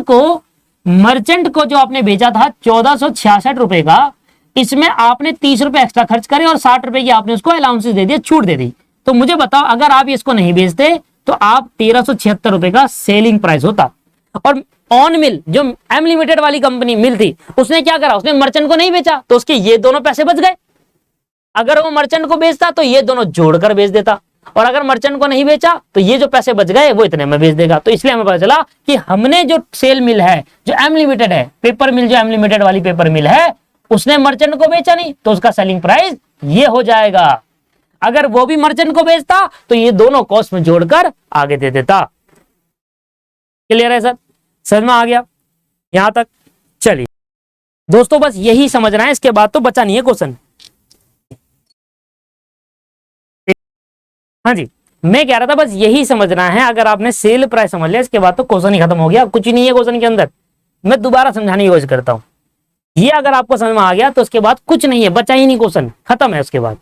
को जो आपने भेजा था 1466 रुपए का, इसमें आपने 30 रुपए एक्स्ट्रा खर्च करे और 60 रुपए की आपने उसको अलाउंसेस दे दिया, छूट दे दी। तो मुझे बताओ अगर आप इसको नहीं बेचते तो आप 1376 रुपए का सेलिंग प्राइस होता। और ऑन मिल जो एम लिमिटेड वाली कंपनी मिल थी, उसने क्या करा, उसने मर्चेंट को नहीं बेचा, तो उसके ये दोनों पैसे बच गए। अगर वो मर्चेंट को बेचता तो ये दोनों जोड़कर बेच देता, और अगर मर्चेंट को नहीं बेचा तो ये जो पैसे बच गए वो इतने में बेच देगा। तो इसलिए हमें पता चला कि हमने जो सेल मिल है, जो एम लिमिटेड है, पेपर मिल जो एम लिमिटेड वाली पेपर मिल है, उसने मर्चेंट को बेचा नहीं, तो उसका सेलिंग प्राइस ये हो जाएगा। अगर वो भी मर्चेंट को बेचता तो ये दोनों कॉस्ट में जोड़कर आगे दे देता। क्लियर है सर? समझ में आ गया यहां तक? चलिए दोस्तों बस यही समझना है, इसके बाद तो बचा नहीं है क्वेश्चन। हाँ जी, मैं कह रहा था बस यही समझना है। अगर आपने सेल प्राइस समझ लिया, इसके बाद तो क्वेश्चन ही खत्म हो गया, कुछ नहीं है क्वेश्चन के अंदर। मैं दोबारा समझाने की कोशिश करता हूं। ये अगर आपको समझ में आ गया तो उसके बाद कुछ नहीं है, बचा ही नहीं, क्वेश्चन खत्म है। उसके बाद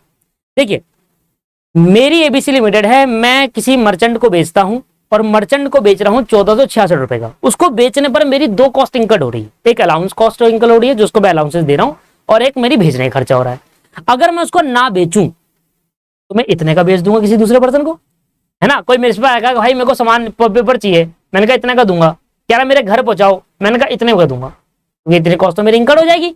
देखिए, मेरी एबीसी लिमिटेड है, मैं किसी मर्चेंट को बेचता हूं और मर्चेंट को बेच रहा हूं 1466 रुपए का। उसको बेचने पर मेरी दो कॉस्ट इंकर्ड हो रही है, एक अलाउंस कॉस्ट इंकर्ड हो रही है जो उसको मैं अलाउंसेस दे रहा हूं, और एक मेरी भेजने का खर्चा हो रहा है। अगर मैं उसको ना बेचूं तो मैं इतने का बेच दूंगा किसी दूसरे पर्सन को, है ना। कोई मेरे पास आएगा भाई मेरे को सामान पेपर चाहिए, मैंने कहा इतने का दूंगा, कह रहा मेरे घर पहुंचाओ, मैंने कहा इतने का दूंगा, ये इतने कॉस्ट तो मेरी इंकर्ड हो जाएगी।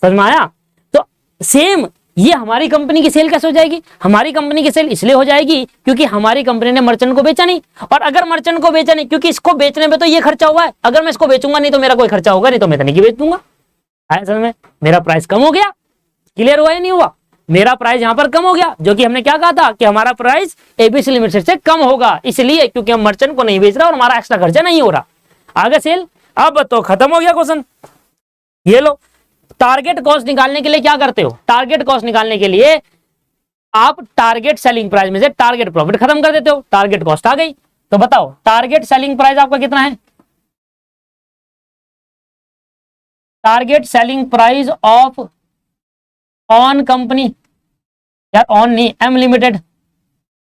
समझ में आया? तो सेम ये हमारी कंपनी की सेल कैसे हो जाएगी? हमारी कंपनी की सेल इसलिए हो जाएगी क्योंकि हमारी कंपनी ने मर्चेंट को बेचा नहीं, और अगर मर्चेंट को बेचा नहीं, क्योंकि इसको बेचने में तो ये खर्चा हुआ है, अगर मैं इसको बेचूंगा नहीं तो मेरा कोई खर्चा होगा नहीं, तो मैं इतने की बेच दूंगा। समझ में? मेरा प्राइस कम हो गया। क्लियर हुआ या नहीं हुआ? मेरा प्राइस यहां पर कम हो गया, जो कि हमने क्या कहा था कि हमारा प्राइस एबीसी लिमिटेड से कम होगा, इसलिए क्योंकि हम मर्चेंट को नहीं बेच रहा और हमारा एक्स्ट्रा खर्चा नहीं हो रहा। आगे सेल। अब तो खत्म हो गया क्वेश्चन। ये लो, टारगेट कॉस्ट निकालने के लिए क्या करते हो? टारगेट कॉस्ट निकालने के लिए आप टारगेट सेलिंग प्राइस में से टारगेट प्रॉफिट खत्म कर देते हो, टारगेट कॉस्ट आ गई। तो बताओ टारगेट सेलिंग प्राइस आपका कितना है? Target selling price of on company, यार ऑन नहीं, एम लिमिटेड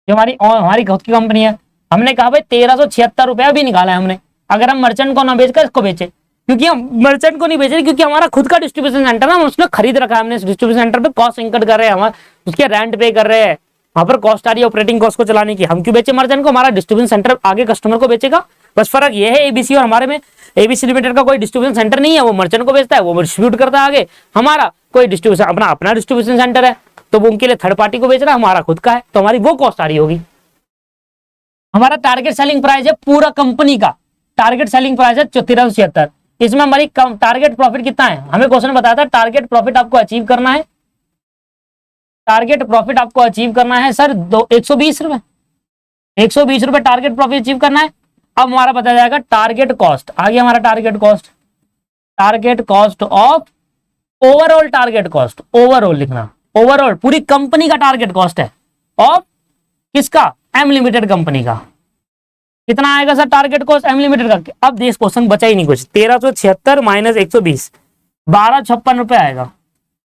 जो हमारी खुद की कंपनी है, हमने कहा भाई 1376 रुपया भी निकाला है हमने। अगर हम मर्चेंट को ना बेचकर इसको बेचे, क्योंकि हम मर्चेंट को नहीं बेच रहे, क्योंकि हमारा खुद का डिस्ट्रीब्यूशन सेंटर है, हम उसमें खरीद रखा है हमने, डिस्ट्रीब्यूशन सेंटर पे कॉस्ट इंकर्ड कर रहे हैं, हम उसके रेंट पे कर रहे हैं, वहां पर कॉस्ट आ रही है ऑपरेटिंग कॉस्ट को चलाने की। हम क्यों बेचे मर्चेंट को? हमारा डिस्ट्रीब्यूशन सेंटर आगे कस्टमर को बेचेगा। बस फर्क ये है एबीसी और हमारे में, एबीसी लिमिटेड का कोई डिस्ट्रीब्यूशन सेंटर नहीं है, वो मर्चेंट को बेचता है, वो डिस्ट्रीब्यूट करता है आगे। हमारा कोई डिस्ट्रीब्यूशन अपना डिस्ट्रीब्यूशन सेंटर है, तो वो उनके लिए थर्ड पार्टी को बेच रहा है, हमारा खुद का है, तो हमारी वो कॉस्ट आ रही होगी। हमारा टारगेट सेलिंग प्राइस है पूरा कंपनी का, टारगेट सेलिंग प्राइस है 1376। इसमें हमारी टारगेट प्रॉफिट कितना है? हमें क्वेश्चन बताया था टारगेट प्रॉफिट आपको अचीव करना है, टारगेट प्रॉफिट आपको अचीव करना है सर 120 रुपए, 120 रुपए टारगेट प्रॉफिट अचीव करना है। अब हमारा पता जाएगा टारगेट कॉस्ट, आगे हमारा target cost of overall, target cost overall लिखना, ओवरऑल पूरी कंपनी का टारगेट कॉस्ट है, ऑफ किसका? एम लिमिटेड कंपनी का। कितना आएगा sir target cost M limited का? अब देश क्वेश्चन बचा ही नहीं कुछ, 1376 माइनस 120, 1256 रुपए आएगा।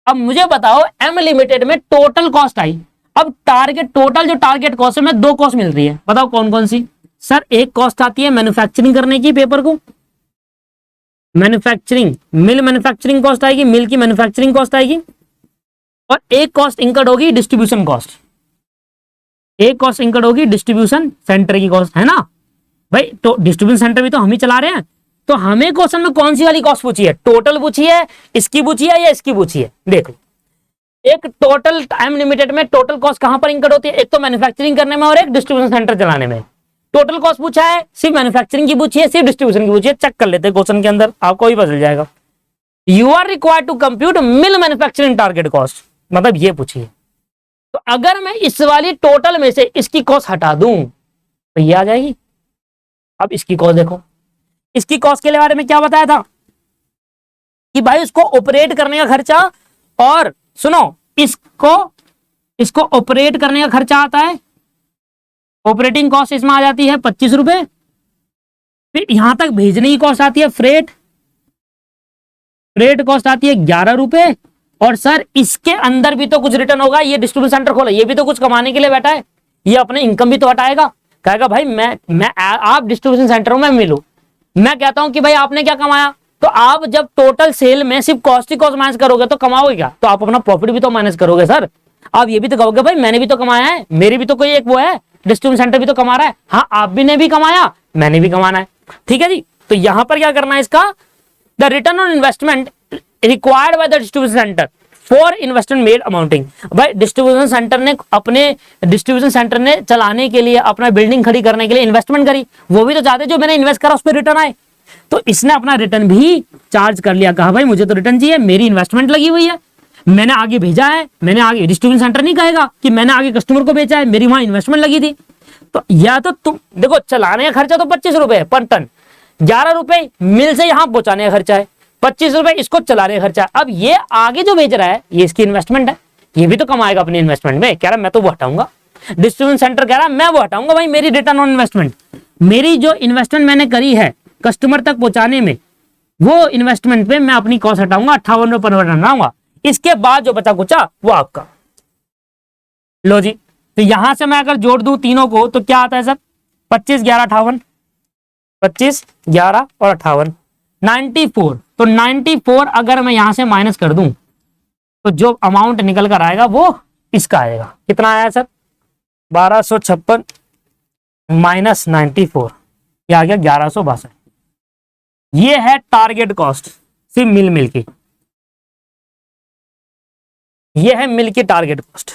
अब मुझे बताओ एम लिमिटेड में टोटल कॉस्ट आई, अब टारगेट टोटल जो टारगेट कॉस्ट है में दो कॉस्ट मिल रही है, बताओ कौन कौन सी? सर एक कॉस्ट आती है मैन्युफैक्चरिंग करने की, पेपर को मैन्युफैक्चरिंग, मिल मैन्युफैक्चरिंग कॉस्ट आएगी, मिल की मैन्युफैक्चरिंग कॉस्ट आएगी, और एक कॉस्ट इंकर्ड होगी डिस्ट्रीब्यूशन कॉस्ट, एक कॉस्ट इंकर्ड होगी डिस्ट्रीब्यूशन सेंटर की कॉस्ट, है ना भाई। तो डिस्ट्रीब्यूशन सेंटर भी तो हम ही चला रहे हैं, तो हमें क्वेश्चन में कौन सी वाली कॉस्ट पूछी है? टोटल पूछी है, इसकी पूछी है या इसकी पूछी है? देखो, एक टोटल एम लिमिटेड में टोटल कॉस्ट कहां पर इंकर्ड होती है? एक तो मैन्युफैक्चरिंग करने में और एक डिस्ट्रीब्यूशन सेंटर चलाने में। टोटल कॉस्ट पूछा है, सिर्फ मैन्युफैक्चरिंग की पूछी है, सिर्फ डिस्ट्रीब्यूशन की पूछी है, चेक कर लेते हैं क्वेश्चन के अंदर, आपको भी पता चल जाएगा। You are required to compute mill manufacturing target cost, मतलब ये पूछिए। तो अगर मैं इस वाली टोटल में से इसकी कॉस्ट हटा दूं तो ये आ जाएगी। अब इसकी कॉस्ट देखो, इसकी कॉस्ट के बारे में क्या बताया था कि भाई उसको ऑपरेट करने का खर्चा, और सुनो इसको ऑपरेट करने का खर्चा आता है, ऑपरेटिंग कॉस्ट इसमें आ जाती है 25 रुपए, फिर यहां तक भेजने की कॉस्ट आती है फ्रेट कॉस्ट आती है 11 रुपए, और सर इसके अंदर भी तो कुछ रिटर्न होगा, ये डिस्ट्रीब्यूशन सेंटर खोला, ये भी तो कुछ कमाने के लिए बैठा है, ये अपने इनकम भी तो हटाएगा, कहेगा भाई मैं आप डिस्ट्रीब्यूशन सेंटर में मिलूं, मैं कहता हूं कि भाई आपने क्या कमाया, तो आप जब टोटल सेल में सिर्फ कॉस्ट ही कॉस्ट माइनस करोगे तो कमाओगे क्या, तो आप अपना प्रॉफिट भी तो माइनस करोगे सर, आप ये भी तो कहोगे भाई मैंने भी तो कमाया है, मेरी भी तो कोई एक वो है, डिस्ट्रीब्यूशन सेंटर भी तो कमा रहा है, हाँ आप भी ने भी कमाया, मैंने भी कमाना है, ठीक है जी। तो यहां पर क्या करना है इसका, the return on investment required by the distribution centre for investment made amounting, भाई डिस्ट्रीब्यूशन सेंटर ने अपने डिस्ट्रीब्यूशन सेंटर ने चलाने के लिए, अपना बिल्डिंग खड़ी करने के लिए इन्वेस्टमेंट करी, वो भी तो चाहते जो मैंने इन्वेस्ट करा उस पर रिटर्न आए, तो इसने अपना रिटर्न भी चार्ज कर लिया, कहा भाई मुझे तो रिटर्न चाहिए, मेरी इन्वेस्टमेंट लगी हुई है, मैंने आगे भेजा है, मैंने आगे, डिस्ट्रीब्यूशन सेंटर नहीं कहेगा कि मैंने आगे कस्टमर को बेचा है, मेरी वहां इन्वेस्टमेंट लगी थी, तो या तो तुम देखो चलाने का खर्चा तो 25 रुपए पर टन, 11 रुपए मिल से यहां पहुंचाने का खर्चा है, 25 रुपए इसको चलाने का खर्चा है, अब ये आगे जो भेज रहा है ये इसकी इन्वेस्टमेंट है, ये भी तो कमाएगा अपनी इन्वेस्टमेंट में, कह रहा मैं तो वो हटाऊंगा, डिस्ट्रीब्यूशन सेंटर कह रहा मैं वो हटाऊंगा, भाई मेरी रिटर्न ऑन इन्वेस्टमेंट, मेरी जो इन्वेस्टमेंट मैंने करी है कस्टमर तक पहुंचाने में, वो इन्वेस्टमेंट पे मैं अपनी कॉस्ट हटाऊंगा, 58 रुपए पर हटाऊंगा, इसके बाद जो बचा कुचा वो आपका। लो जी, तो यहां से मैं अगर जोड़ दूं तीनों को तो क्या आता है सर, 25 11 58, 25 11 और 58 94, तो 94 अगर मैं यहां से माइनस कर दूं तो जो अमाउंट निकल कर आएगा वो इसका आएगा, कितना आया सर 1256 माइनस 94, क्या आ गया 1162, ये है टारगेट कॉस्ट सिर्फ मिल की, ये है मिल की टारगेट कॉस्ट,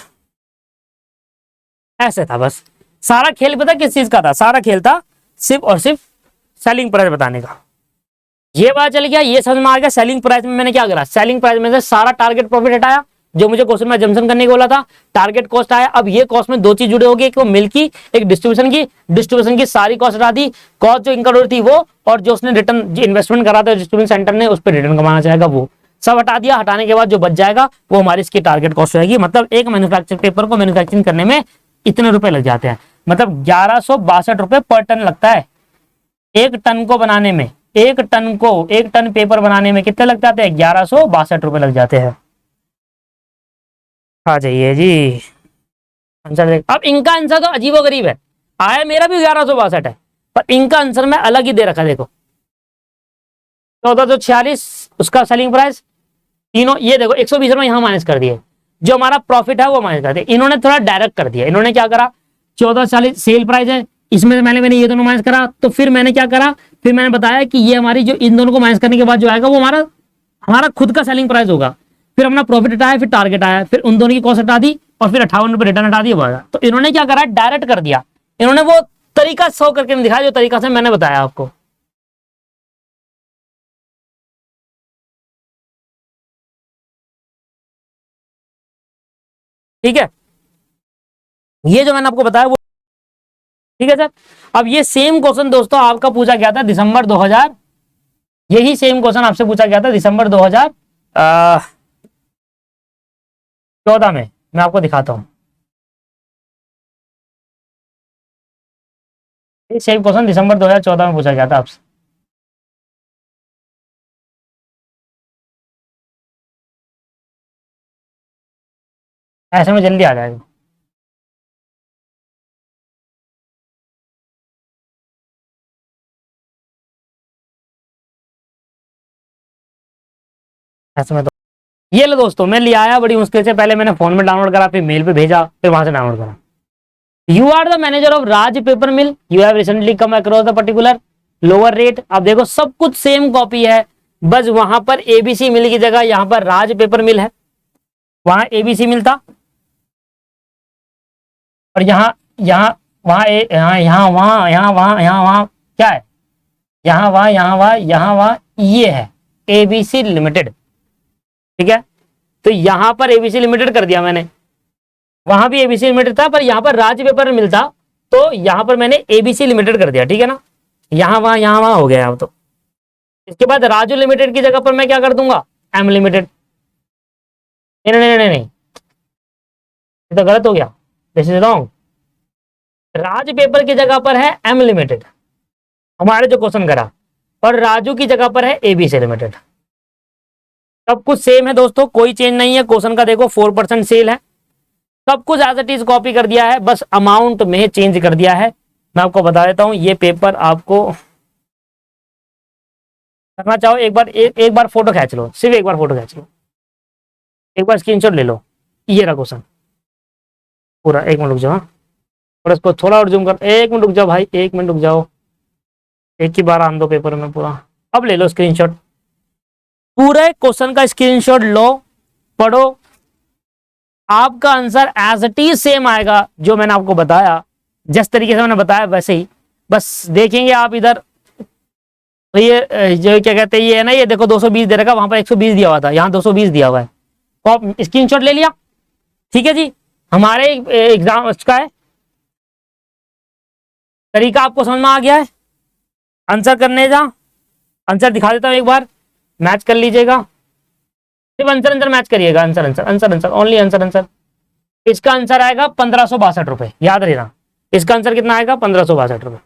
ऐसे था बस सारा खेल, पता किस चीज का था, सारा खेल था सिर्फ और सिर्फ सेलिंग प्राइस बताने का, ये बात चल गया, ये समझ में आ गया। सेलिंग प्राइस में मैंने क्या करा, सेलिंग प्राइस में से सारा टारगेट प्रॉफिट हटाया जो मुझे क्वेश्चन में जंक्शन करने को बोला था, टारगेट कॉस्ट आया, अब ये कॉस्ट में दो चीज जुड़े होगी, एक मिल की, एक डिस्ट्रीब्यूशन की सारी कॉस्ट हटा दी, कॉस्ट जो इनकम थी वो, और जो उसने रिटर्न इन्वेस्टमेंट करा था डिस्ट्रीब्यूशन सेंटर ने उस पर रिटर्न कमाना चाहेगा वो सब हटा दिया, हटाने के बाद जो बच जाएगा वो हमारी इसकी टारगेट कॉस्ट रहेगी, मतलब एक मैन्युफैक्चरिंग पेपर को मैन्युफैक्चरिंग करने में इतने रुपए लग जाते हैं, मतलब 1162 रुपए पर टन लगता है, एक टन को बनाने में, एक टन पेपर बनाने में कितने लग जाते हैं, 1162 रुपए लग जाते हैं। आ जाइए जी आंसर देख, अब इनका आंसर तो अजीबोगरीब है, आया मेरा भी 1162 है, पर इनका आंसर मैं अलग ही दे रखा, देखो 1446 उसका सेलिंग प्राइस, तीनों ये देखो 120 रुपए यहाँ माइनस कर दिए, जो हमारा प्रॉफिट है वो माइनस कर दिया, इन्होंने थोड़ा डायरेक्ट कर दिया, इन्होंने क्या करा 1440 सेल प्राइस है, इसमें मैंने ये दोनों माइनस करा, तो फिर मैंने क्या करा, फिर मैंने बताया कि ये हमारी जो इन दोनों को माइनस करने के बाद जो आएगा वो हमारा खुद का सेलिंग प्राइस होगा, फिर अपना प्रॉफिट हटाया, फिर टारगेट आया, फिर उन दोनों की कॉस्ट हटा दी और फिर 58 रुपए रिटर्न हटा दिया, तो इन्होंने क्या करा डायरेक्ट कर दिया, इन्होंने वो तरीका शो करके नहीं दिखाया जो तरीका से मैंने बताया आपको। ठीक है, ये जो मैंने आपको बताया वो ठीक है सर। अब ये सेम क्वेश्चन दोस्तों आपका पूछा गया था दिसंबर 2000, यही सेम क्वेश्चन आपसे पूछा गया था दिसंबर 2014 में, मैं आपको दिखाता हूं, ये सेम क्वेश्चन दिसंबर 2014 में पूछा गया था आपसे, ऐसे में जल्दी आ जाएगा। ऐसे में तो ये लो दोस्तों मैं ले आया बड़ी मुश्किल से, पहले मैंने फोन में डाउनलोड करा, फिर मेल पे भेजा, फिर वहां से डाउनलोड करा। You are the manager of Raj paper mill, you have recently come across the particular lower rate, अब देखो सब कुछ सेम कॉपी है, बस वहां पर एबीसी मिल की जगह यहां पर राज पेपर मिल है, वहां एबीसी मिल था और यहाँ वहाँ यहाँ यहाँ वहाँ यहाँ वहाँ यहाँ वहाँ क्या है, यहाँ वहाँ यहाँ वहाँ यहाँ वहाँ, ये है एबीसी लिमिटेड। ठीक है, तो यहाँ पर एबीसी लिमिटेड कर दिया मैंने, वहां भी एबीसी लिमिटेड था, पर यहाँ पर राज्य पेपर में मिलता, तो यहाँ पर मैंने एबीसी लिमिटेड कर दिया। ठीक है ना, यहाँ वहां हो गया अब तो। इसके बाद राजू लिमिटेड की जगह पर मैं क्या कर दूंगा, एम लिमिटेड। नहीं नहीं नहीं नहीं, ये तो गलत हो गया, this is wrong. Raj paper की जगह पर है एम लिमिटेड, हमारे जो क्वेश्चन करा, और राजू की जगह पर है एबीसी लिमिटेड। सब कुछ सेम है दोस्तों, कोई चेंज नहीं है। क्वेश्चन का देखो 4% सेल है, सब कुछ एज इट इज कॉपी कर दिया है, बस अमाउंट में चेंज कर दिया है। मैं आपको बता देता हूं, ये पेपर आपको करना चाहो एक बार फोटो खींच लो, सिर्फ एक बार फोटो खींच लो, एक बार स्क्रीनशॉट ले लो, ये रहा क्वेश्चन पूरा। एक मिनट रुक जाओ, और इसको थोड़ा और जूम कर, एक मिनट रुक जाओ भाई, एक मिनट रुक जाओ, एक ही बार आन दो पेपर में पूरा। अब ले लो स्क्रीनशॉट, पूरे क्वेश्चन का स्क्रीनशॉट लो, पढ़ो, आपका answer as it is same आएगा जो मैंने आपको बताया, जिस तरीके से मैंने बताया वैसे ही। बस देखेंगे आप इधर, तो ये जो क्या कहते हैं, ये है ना, ये देखो 220 दे रखा, वहां पर 120 दिया हुआ था, यहाँ 220 दिया हुआ है, तो आप स्क्रीनशॉट ले लिया। ठीक है जी, हमारे एग्जाम का है तरीका, आपको समझ में आ गया है। आंसर करने जा, आंसर दिखा देता हूं एक बार, मैच कर लीजिएगा, सिर्फ आंसर मैच करिएगा, आंसर ओनली आंसर। इसका आंसर आएगा 1562 रुपए, याद रखना। इसका आंसर कितना आएगा, 1562 रुपए,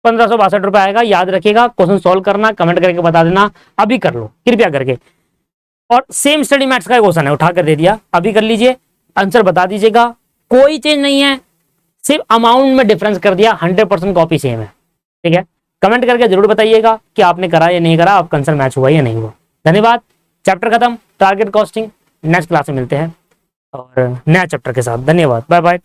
1562 रुपए आएगा, याद रखिएगा। क्वेश्चन सॉल्व करना, कमेंट करके बता देना, अभी कर लो कृपया करके। और सेम स्टडी मैथ्स का क्वेश्चन है, उठा कर दे दिया, अभी कर लीजिए, आंसर बता दीजिएगा। कोई चेंज नहीं है, सिर्फ अमाउंट में डिफरेंस कर दिया, 100% कॉपी सेम है। ठीक है, कमेंट करके जरूर बताइएगा कि आपने करा या नहीं करा, आपका आंसर मैच हुआ या नहीं हुआ। धन्यवाद, चैप्टर खत्म, टारगेट कॉस्टिंग नेक्स्ट क्लास में मिलते हैं और नया चैप्टर के साथ। धन्यवाद, बाय बाय।